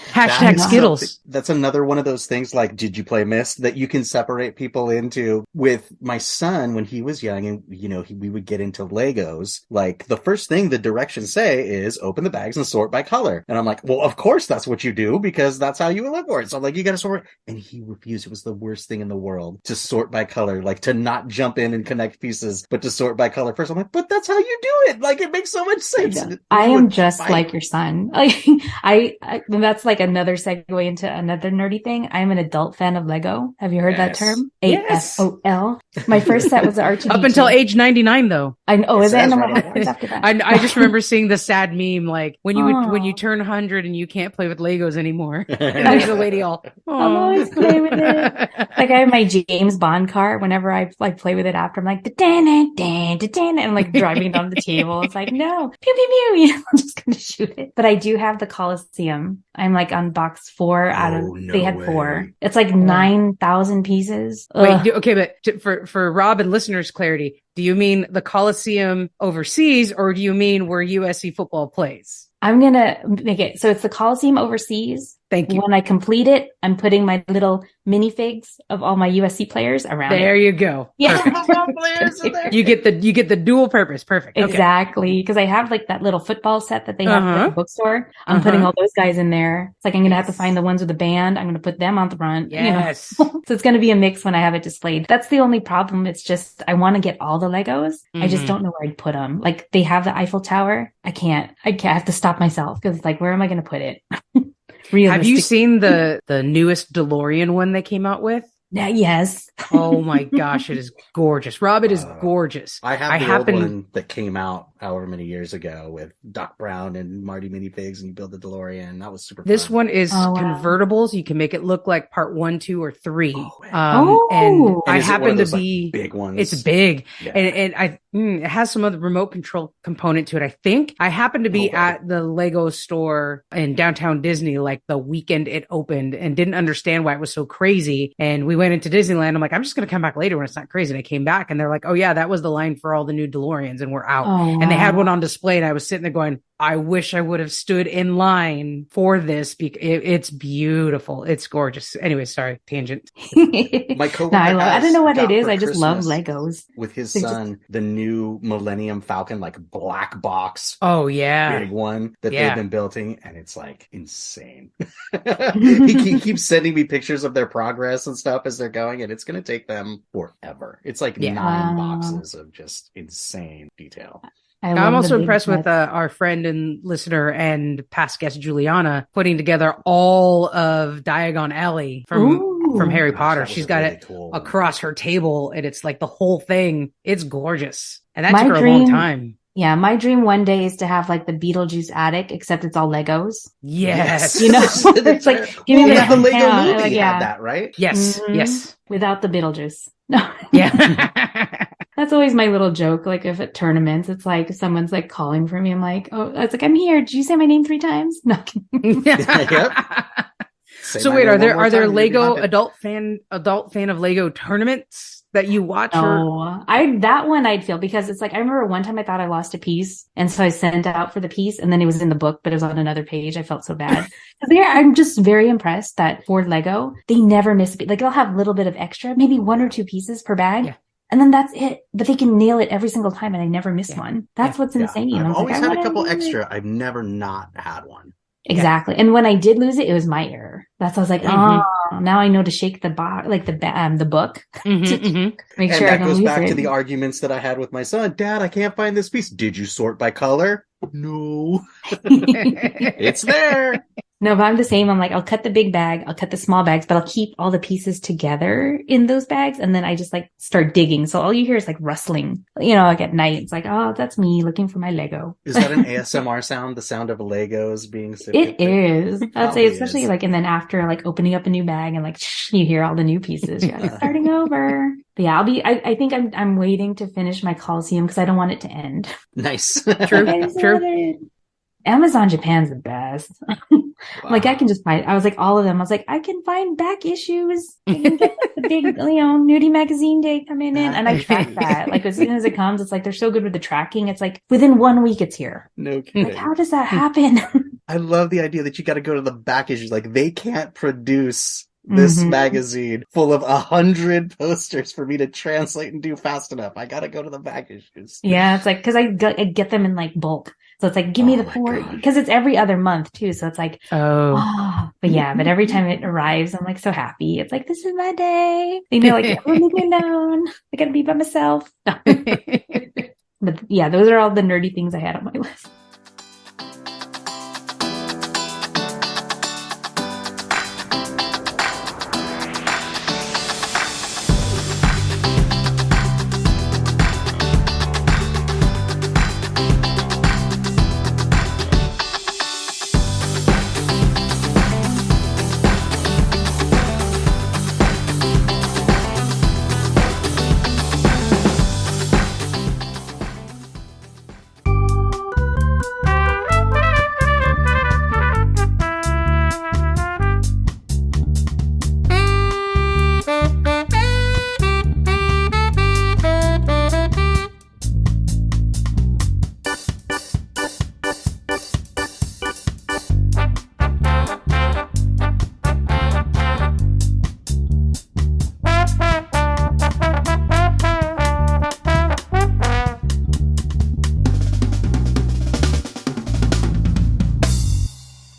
Hashtag Skittles. That's another one of those things like, did you play Myst? That you can separate people into. With my son, when he was young and, we would get into Legos, like the first thing the directions say is open the bags and sort by color. And I'm like, well, of course that's what you do because that's how you live for it. So I'm like, you got to sort. And he refused. It was the worst thing in the world to sort by color, like to not jump in and connect pieces, but to sort by color first. I'm like, but that's how you do it. Like it makes so much sense. Yeah. I am just like your son. Like I that's like another segue into another nerdy thing. I'm an adult fan of Lego. Have you heard that term? AFOL. My first set was the R2D2. Up until age 99, though. I know. Is that after that? I just remember seeing the sad meme, like when you turn 100 and you can't play with Legos anymore. And there's a lady all, I'm always playing with it. Like I have my James Bond car. Whenever I like play with it after, I'm like, and I'm like driving down the table. It's like, no, pew, pew, pew. I'm just going to shoot it. But I do have the Coliseum. I'm like on box 4 out of, they had 4. It's like 9,000 pieces. Wait, okay, but for Rob and listeners' clarity, do you mean the Coliseum overseas or do you mean where USC football plays? I'm going to make it. So it's the Coliseum overseas. Thank you. When I complete it, I'm putting my little minifigs of all my USC players around. There you go. Yeah. You get the dual purpose. Perfect. Exactly. Because I have like that little football set that they have at the bookstore. I'm putting all those guys in there. It's like I'm going to have to find the ones with the band. I'm going to put them on the front. Yes. So it's going to be a mix when I have it displayed. That's the only problem. It's just I want to get all the Legos. I just don't know where I'd put them. Like they have the Eiffel Tower. I can't. I have to stop myself because it's like, where am I going to put it? Have you seen the newest DeLorean one they came out with? Yes. Oh my gosh, it is gorgeous. Rob, it is gorgeous. I have the old one that came out however many years ago with Doc Brown and Marty Minifigs and you build the DeLorean. That was super fun. This one is convertible, so you can make it look like part 1, 2, or 3. And I happen to be big ones. It's big. Yeah. And it has some other remote control component to it, I think. I happened to be at the Lego store in downtown Disney like the weekend it opened and didn't understand why it was so crazy. And we went into Disneyland. I'm like, I'm just going to come back later when it's not crazy. And I came back and they're like, oh yeah, that was the line for all the new DeLoreans and we're out. And they had one on display and I was sitting there going, I wish I would have stood in line for this because it's beautiful. It's gorgeous. Anyway, sorry, tangent. My coworker I don't know what it is. I just love Legos. With his son, the new Millennium Falcon, like black box. Oh yeah. Big one that they've been building. And it's like insane. he keeps sending me pictures of their progress and stuff as they're going. And it's going to take them forever. It's like 9 boxes of just insane detail. I'm also impressed with our friend and listener and past guest Juliana putting together all of Diagon Alley from Harry Potter. She's got it across her table and it's like the whole thing. It's gorgeous. And that took her a long time. Yeah, my dream one day is to have like the Beetlejuice attic, except it's all Legos. Yes. You know, it's like, give me the Lego movie had that, right? Yes. Yes. Without the Beetlejuice. No. Yeah. That's always my little joke. Like if at tournaments, it's like someone's like calling for me. I'm like, oh, it's like, I'm here. Did you say my name 3 times? No. Yep. So wait, are there Lego adult fan of Lego tournaments that you watch? No, that one I'd feel, because it's like, I remember one time I thought I lost a piece. And so I sent out for the piece, and then it was in the book, but it was on another page. I felt so bad. I'm just very impressed that for Lego, they never miss a beat. Like they'll have a little bit of extra, maybe 1 or 2 pieces per bag. Yeah. And then that's it. But they can nail it every single time, and I never miss one. That's what's insane. I've always had a couple extra. I've never not had one. Exactly. And when I did lose it, it was my error. That's why I was like, now I know to shake the box, like the book, to make sure I don't lose it. And that goes back to the arguments that I had with my son. Dad, I can't find this piece. Did you sort by color? No. It's there. No, but I'm the same. I'm like, I'll cut the big bag, I'll cut the small bags, but I'll keep all the pieces together in those bags. And then I just like start digging. So all you hear is like rustling, like at night. It's like, oh, that's me looking for my Lego. Is that an ASMR sound? The sound of Legos being sifted? It is. I'd say, especially like, and then after like opening up a new bag and like, you hear all the new pieces. Yeah, like, starting over. But yeah, I think I'm waiting to finish my Coliseum because I don't want it to end. Nice. True. Amazon Japan's the best. Wow. Like I can just find, I was like, all of them. I was like, I can find back issues. I can get the big, nudie magazine day coming in. And I track that. Like as soon as it comes, it's like, they're so good with the tracking. It's like within 1 week it's here. No kidding. Like, how does that happen? I love the idea that you got to go to the back issues. Like they can't produce this magazine full of 100 posters for me to translate and do fast enough. I got to go to the back issues. Yeah. It's like, because I get them in like bulk. So it's like, give me the 4, because it's every other month too. So it's like, but every time it arrives, I'm like so happy. It's like, this is my day. Like, leave me alone. I got to be by myself. But yeah, those are all the nerdy things I had on my list.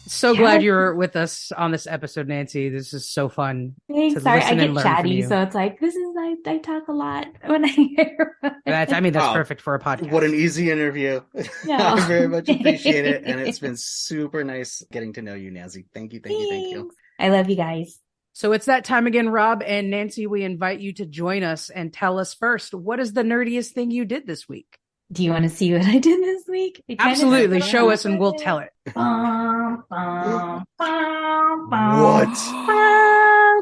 So glad you're with us on this episode, Nancy. This is so fun. Thanks. Sorry, I get chatty, so it's like I talk a lot when I hear. That's perfect for a podcast. What an easy interview. Yeah. I very much appreciate it, and it's been super nice getting to know you, Nancy. Thank you. I love you guys. So it's that time again, Rob and Nancy. We invite you to join us and tell us first, what is the nerdiest thing you did this week? Do you want to see what I did this week? Absolutely. Show us and we'll tell it. What?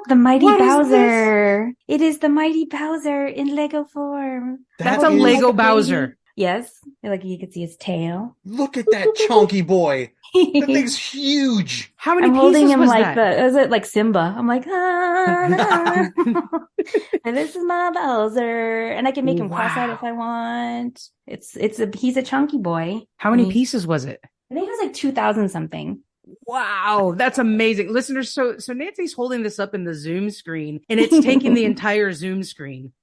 The Mighty Bowser. It is the Mighty Bowser in Lego form. That's a Lego Bowser. Yes. Like you could see his tail. Look at that chunky boy. That thing's huge. How many I'm pieces holding him was like that? is it like Simba? I'm like, and this is my Bowser, and I can make him cross-eyed if I want. He's a chunky boy. How many pieces was it? I think it was like 2,000 something. Wow, that's amazing. Listeners, so Nancy's holding this up in the Zoom screen, and it's taking the entire Zoom screen.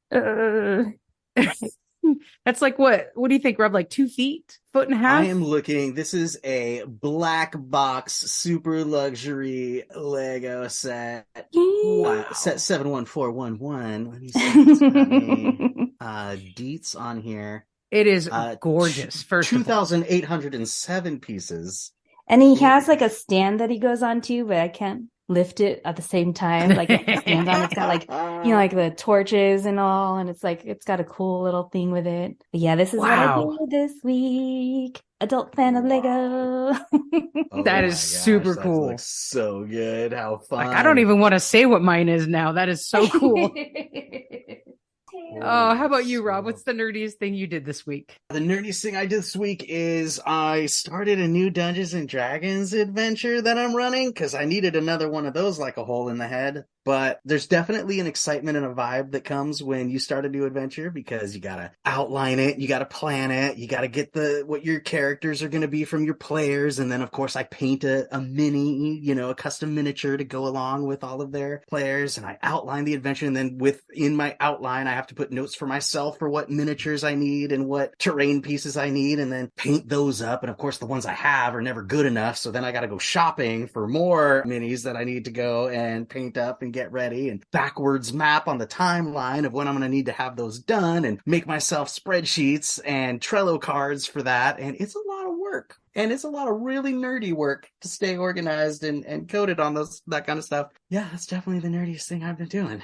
That's like what do you think, Rob? Like 2 feet, foot and a half? I am looking. This is a black box, super luxury Lego set. Wow. Set 71411. Let me see. Deets on here. It is gorgeous. First 2,807 pieces. And he has like a stand that he goes on to, but I can't lift it at the same time. Like it stands on, it's got like, like the torches and all, and it's like, it's got a cool little thing with it. But yeah, this is what I did this week. Adult fan of Lego. That is super cool. That looks so good. How fun. Like, I don't even want to say what mine is now. That is so cool. Oh, how about you, Rob? What's the nerdiest thing you did this week? The nerdiest thing I did this week is I started a new Dungeons and Dragons adventure that I'm running because I needed another one of those like a hole in the head. But there's definitely an excitement and a vibe that comes when you start a new adventure because you gotta outline it, you gotta plan it, you gotta get what your characters are gonna be from your players, and then of course I paint a mini, a custom miniature to go along with all of their players, and I outline the adventure, and then within my outline I have to put notes for myself for what miniatures I need and what terrain pieces I need, and then paint those up, and of course the ones I have are never good enough, so then I gotta go shopping for more minis that I need to go and paint up and get ready, and backwards map on the timeline of when I'm going to need to have those done, and make myself spreadsheets and Trello cards for that. And it's a lot of work, and it's a lot of really nerdy work to stay organized and coded on that kind of stuff. Yeah, that's definitely the nerdiest thing I've been doing.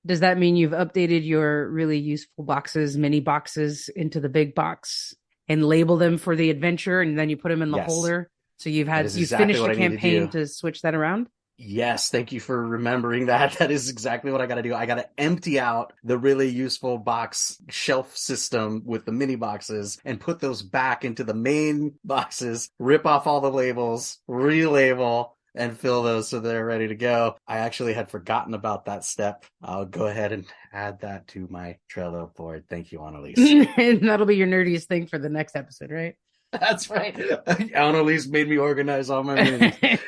Does that mean you've updated your really useful boxes, mini boxes, into the big box and label them for the adventure, and then you put them in the holder? So you've finished the campaign to switch that around? Yes, thank you for remembering that. That is exactly what I got to do. I got to empty out the really useful box shelf system with the mini boxes and put those back into the main boxes, rip off all the labels, relabel, and fill those so they're ready to go. I actually had forgotten about that step. I'll go ahead and add that to my Trello board. Thank you, Analese. And that'll be your nerdiest thing for the next episode, right? That's right. Annalise made me organize all my minis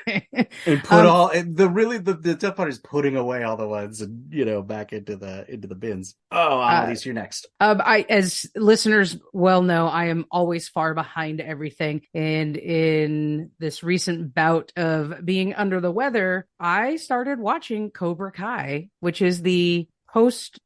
and put the tough part is putting away all the ones and back into the bins. Oh, Annalise, you're next. As listeners well know, I am always far behind everything, and in this recent bout of being under the weather, I started watching Cobra Kai, which is the post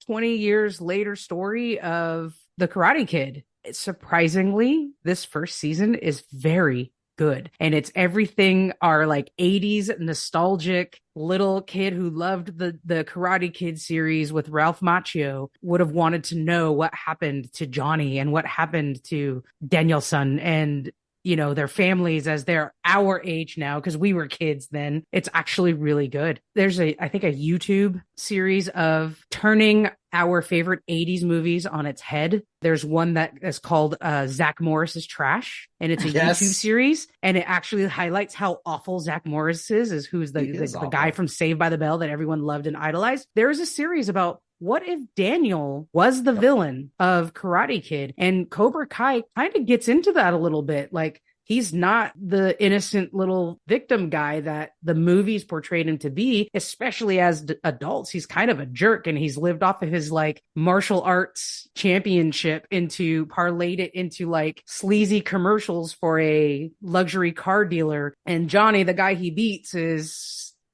20 years later story of the Karate Kid. Surprisingly, this first season is very good, and it's everything our like 80s nostalgic little kid who loved the Karate Kid series with Ralph Macchio would have wanted to know what happened to Johnny and what happened to Daniel-san and their families as they're our age now, because we were kids then. It's actually really good. There's I think a YouTube series of turning our favorite 80s movies on its head. There's one that is called Zach Morris's Trash, and it's a YouTube series, and it actually highlights how awful Zach Morris is who's the guy from Saved by the Bell that everyone loved and idolized. There's a series about what if Daniel was the villain of Karate Kid? And Cobra Kai kind of gets into that a little bit. Like, he's not the innocent little victim guy that the movies portrayed him to be, especially as adults. He's kind of a jerk, and he's lived off of his like martial arts championship parlayed it into like sleazy commercials for a luxury car dealer. And Johnny, the guy he beats,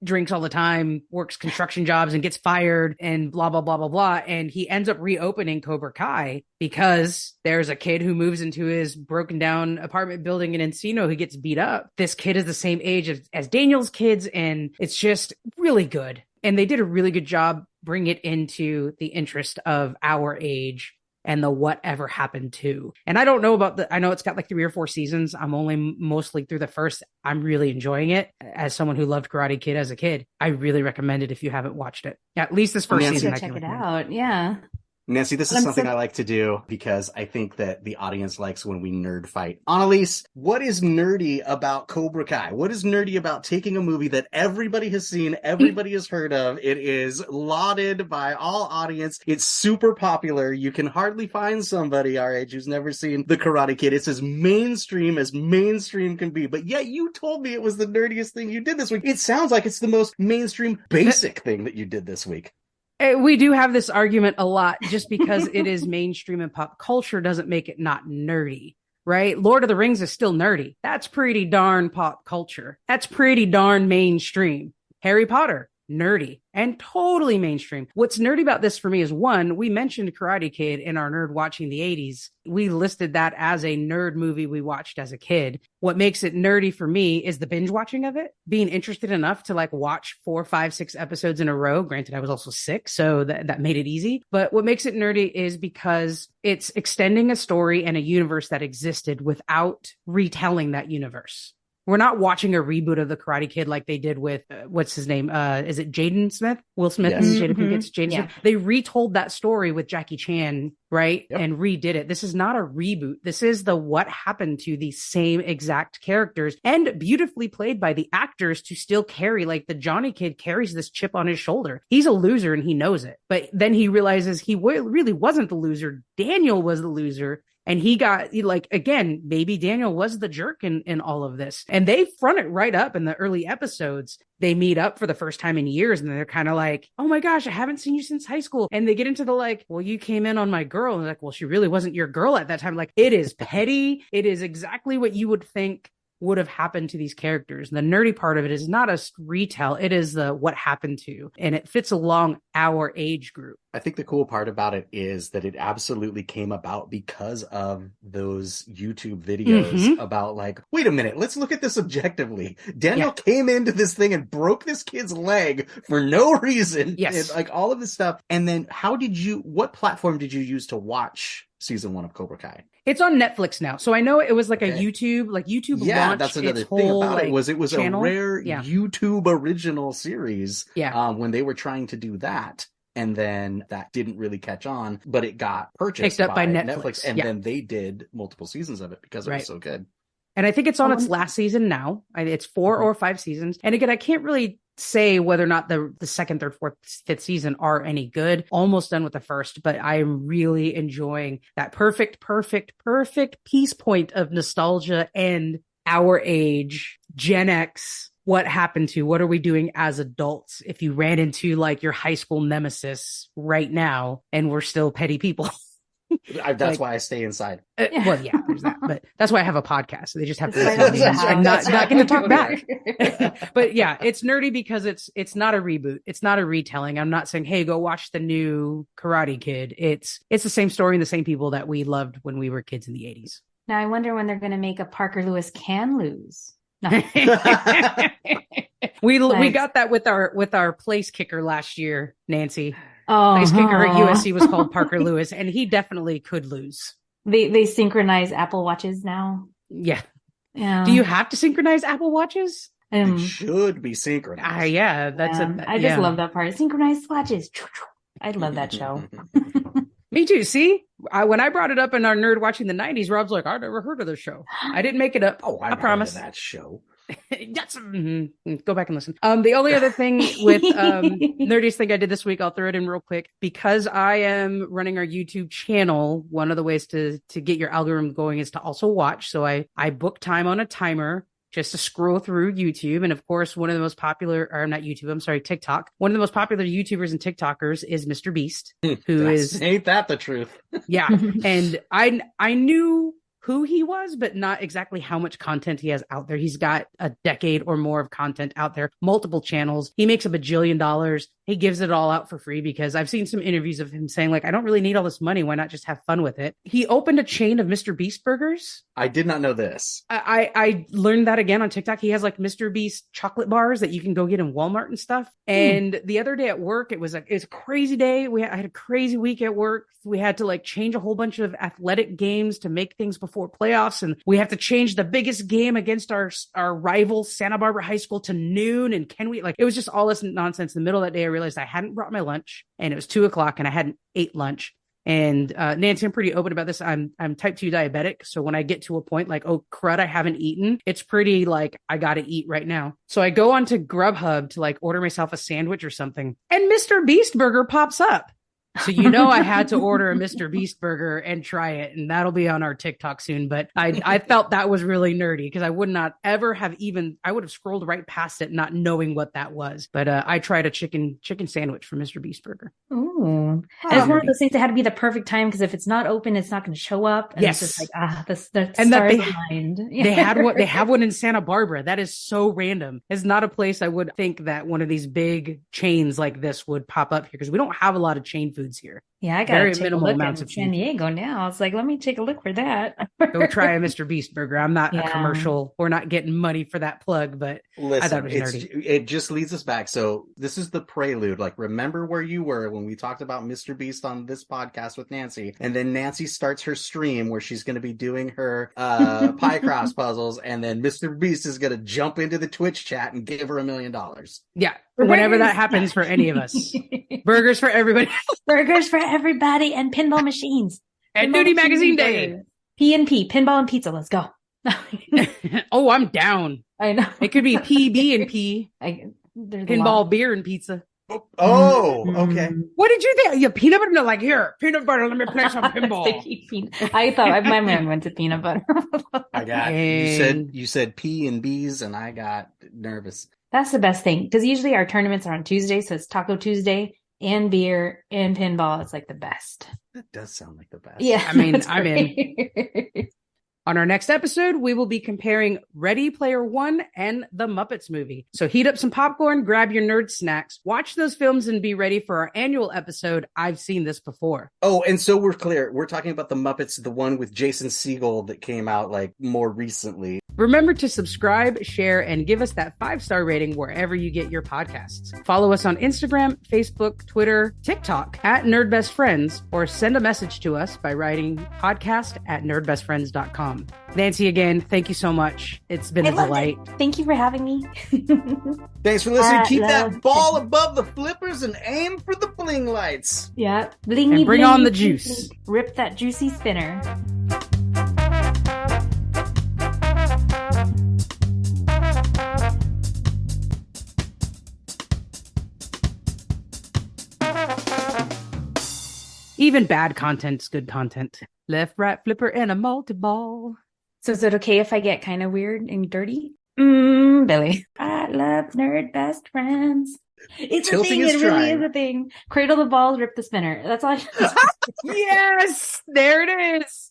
drinks all the time, works construction jobs and gets fired and blah, blah, blah, blah, blah. And he ends up reopening Cobra Kai because there's a kid who moves into his broken down apartment building in Encino who gets beat up. This kid is the same age as Daniel's kids, and it's just really good. And they did a really good job bringing it into the interest of our age and the whatever happened to. And I don't know I know it's got like 3 or 4 seasons. I'm only mostly through the first. I'm really enjoying it. As someone who loved Karate Kid as a kid, I really recommend it if you haven't watched it. At least this first season. I can check it out. Yeah. Nancy, this is something I like to do because I think that the audience likes when we nerd fight. Analese, what is nerdy about Cobra Kai? What is nerdy about taking a movie that everybody has seen, everybody has heard of? It is lauded by all audience. It's super popular. You can hardly find somebody our age who's never seen The Karate Kid. It's as mainstream can be. But yet you told me it was the nerdiest thing you did this week. It sounds like it's the most mainstream basic thing that you did this week. We do have this argument a lot. Just because it is mainstream and pop culture doesn't make it not nerdy, right? Lord of the Rings is still nerdy. That's pretty darn pop culture. That's pretty darn mainstream. Harry Potter, nerdy and totally mainstream. What's nerdy about this for me is, one, we mentioned Karate Kid in our Nerd Watching the 80s. We listed that as a nerd movie we watched as a kid. What makes it nerdy for me is the binge watching of it, being interested enough to like watch 4, 5, 6 episodes in a row. Granted, I was also sick, so that made it easy. But what makes it nerdy is because it's extending a story and a universe that existed without retelling that universe. We're not watching a reboot of the Karate Kid like they did with what's his name? Is it Jaden Smith? Will Smith and Jada Pinkett. Jaden Smith. They retold that story with Jackie Chan, right? Yep. And redid it. This is not a reboot. This is the what happened to the same exact characters and beautifully played by the actors to still carry, like the Johnny Kid carries this chip on his shoulder. He's a loser and he knows it. But then he realizes he really wasn't the loser. Daniel was the loser. And he got, like, again, baby Daniel was the jerk in all of this. And they front it right up in the early episodes. They meet up for the first time in years and they're kind of like, oh my gosh, I haven't seen you since high school. And they get into the like, well, you came in on my girl. And like, well, she really wasn't your girl at that time. Like, it is petty. It is exactly what you would think would have happened to these characters. And the nerdy part of it is not a retell. It is the what happened to, and it fits along our age group. I think the cool part about it is that it absolutely came about because of those YouTube videos about like, wait a minute, let's look at this objectively. Daniel came into this thing and broke this kid's leg for no reason. Yes. And, like all of this stuff. And then what platform did you use to watch season 1 of Cobra Kai? It's on Netflix now. So I know it was like a YouTube launched that's another its thing whole, about like, it was channel. a rare YouTube original series. Yeah. When they were trying to do that. And then that didn't really catch on, but it got purchased picked up by Netflix. And then they did multiple seasons of it because it was so good. And I think it's on its last season now. It's 4 or 5 seasons. And again, I can't really say whether or not the second, third, fourth, fifth season are any good. Almost done with the first, but I'm really enjoying that perfect piece point of nostalgia and our age, Gen X. What happened to, what are we doing as adults if you ran into like your high school nemesis right now and we're still petty people? That's why I stay inside. Well, yeah, there's that. But that's why I have a podcast. So they just have to listen to me. I'm not going to talk back. But yeah, it's nerdy because it's not a reboot. It's not a retelling. I'm not saying, hey, go watch the new Karate Kid. It's the same story and the same people that we loved when we were kids in the 80s. Now I wonder when they're going to make a Parker Lewis can lose. No. We got that with our place kicker last year, Nancy. Place kicker at USC was called Parker Lewis, and he definitely could lose. They synchronize Apple Watches now. Yeah. Yeah. Do you have to synchronize Apple Watches? It should be synchronized. Yeah, that's I just love that part. Synchronized watches. I love that show. Me too. See, when I brought it up in our Nerd Watching the 90s, Rob's like, I've never heard of this show. I didn't make it up. Oh, I promise. That show. That's go back and listen. The only other thing with nerdiest thing I did this week, I'll throw it in real quick because I am running our YouTube channel. One of the ways to get your algorithm going is to also watch. So I book time on a timer just to scroll through YouTube. And of course, one of the most popular, or not YouTube, I'm sorry, TikTok. One of the most popular YouTubers and TikTokers is Mr. Beast, who ain't that the truth? Yeah. And I knew who he was, but not exactly how much content he has out there. He's got a decade or more of content out there, multiple channels. He makes $1 bajillion. He gives it all out for free because I've seen some interviews of him saying like, I don't really need all this money. Why not just have fun with it? He opened a chain of Mr. Beast burgers. I did not know this. I learned that again on TikTok. He has like Mr. Beast chocolate bars that you can go get in Walmart and stuff. And the other day at work, it's a crazy day. I had a crazy week at work. We had to like change a whole bunch of athletic games to make things before playoffs. And we have to change the biggest game against our rival Santa Barbara High School to noon. And it was just all this nonsense. In the middle of that day, I realized I hadn't brought my lunch and it was 2:00 and I hadn't ate lunch. And Nancy, I'm pretty open about this. I'm type 2 diabetic. So when I get to a point like, oh crud, I haven't eaten, it's pretty like I got to eat right now. So I go onto Grubhub to like order myself a sandwich or something. And Mr. Beast Burger pops up. So I had to order a Mr. Beast burger and try it, and that'll be on our TikTok soon. But I felt that was really nerdy because I would not ever have I would have scrolled right past it not knowing what that was. But I tried a chicken sandwich from Mr. Beast Burger. Ooh. And it's one of those things that had to be the perfect time because if it's not open, it's not going to show up. And yes. It's just like, the stars aligned. They have one in Santa Barbara. That is so random. It's not a place I would think that one of these big chains like this would pop up here because we don't have a lot of chain foods here. Yeah, I gotta Very take a minimal look amounts at of San cheese. Diego now. It's like, let me take a look for that. Go try a Mr. Beast burger. I'm not a Yeah. commercial. We're not getting money for that plug, but I thought Listen, it was nerdy. it just leads us back. So this is the prelude. Like, remember where you were when we talked about Mr. Beast on this podcast with Nancy, and then Nancy starts her stream where she's going to be doing her pie cross puzzles, and then Mr. Beast is going to jump into the Twitch chat and give her $1 million. Yeah, For whenever burgers. that happens for any of us. Burgers for everybody. Burgers for everybody and pinball machines. And Pinball Nudie machines Magazine and Day. burgers. P&P, pinball and pizza. Let's go. Oh, I'm down. I know. It could be PB and P. There's a Pinball, lot. beer, and pizza. Oh, okay. What did you think? You peanut butter? No, like, here, peanut butter. Let me play some pinball. I thought my mind went to peanut butter. I got you said P and B's, and I got nervous. That's the best thing, because usually our tournaments are on Tuesday, so it's Taco Tuesday and beer and pinball. It's like the best. That does sound like the best. Yeah, I mean, that's I'm in. great. On our next episode, we will be comparing Ready Player One and the Muppets movie. So heat up some popcorn, grab your nerd snacks, watch those films, and be ready for our annual episode, I've Seen This Before. Oh, and so we're clear. We're talking about the Muppets, the one with Jason Segel that came out like more recently. Remember to subscribe, share, and give us that 5-star rating wherever you get your podcasts. Follow us on Instagram, Facebook, Twitter, TikTok at Nerd Best Friends, or send a message to us by writing podcast@nerdbestfriends.com. Nancy, again, thank you so much. It's been a delight. Thank you for having me. Thanks for listening. Keep love that ball above the flippers and aim for the bling lights. Yeah. Blingy, And bring blingy, on the blingy, juice. blingy. Rip that juicy spinner. Even bad content's good content. Left, right, flipper, and a multi-ball. So is it okay if I get kind of weird and dirty? Billy. I love nerd best friends. It's Tilting a is thing. It really trying. is a thing. Cradle the balls, rip the spinner. That's all. Yes, there it is.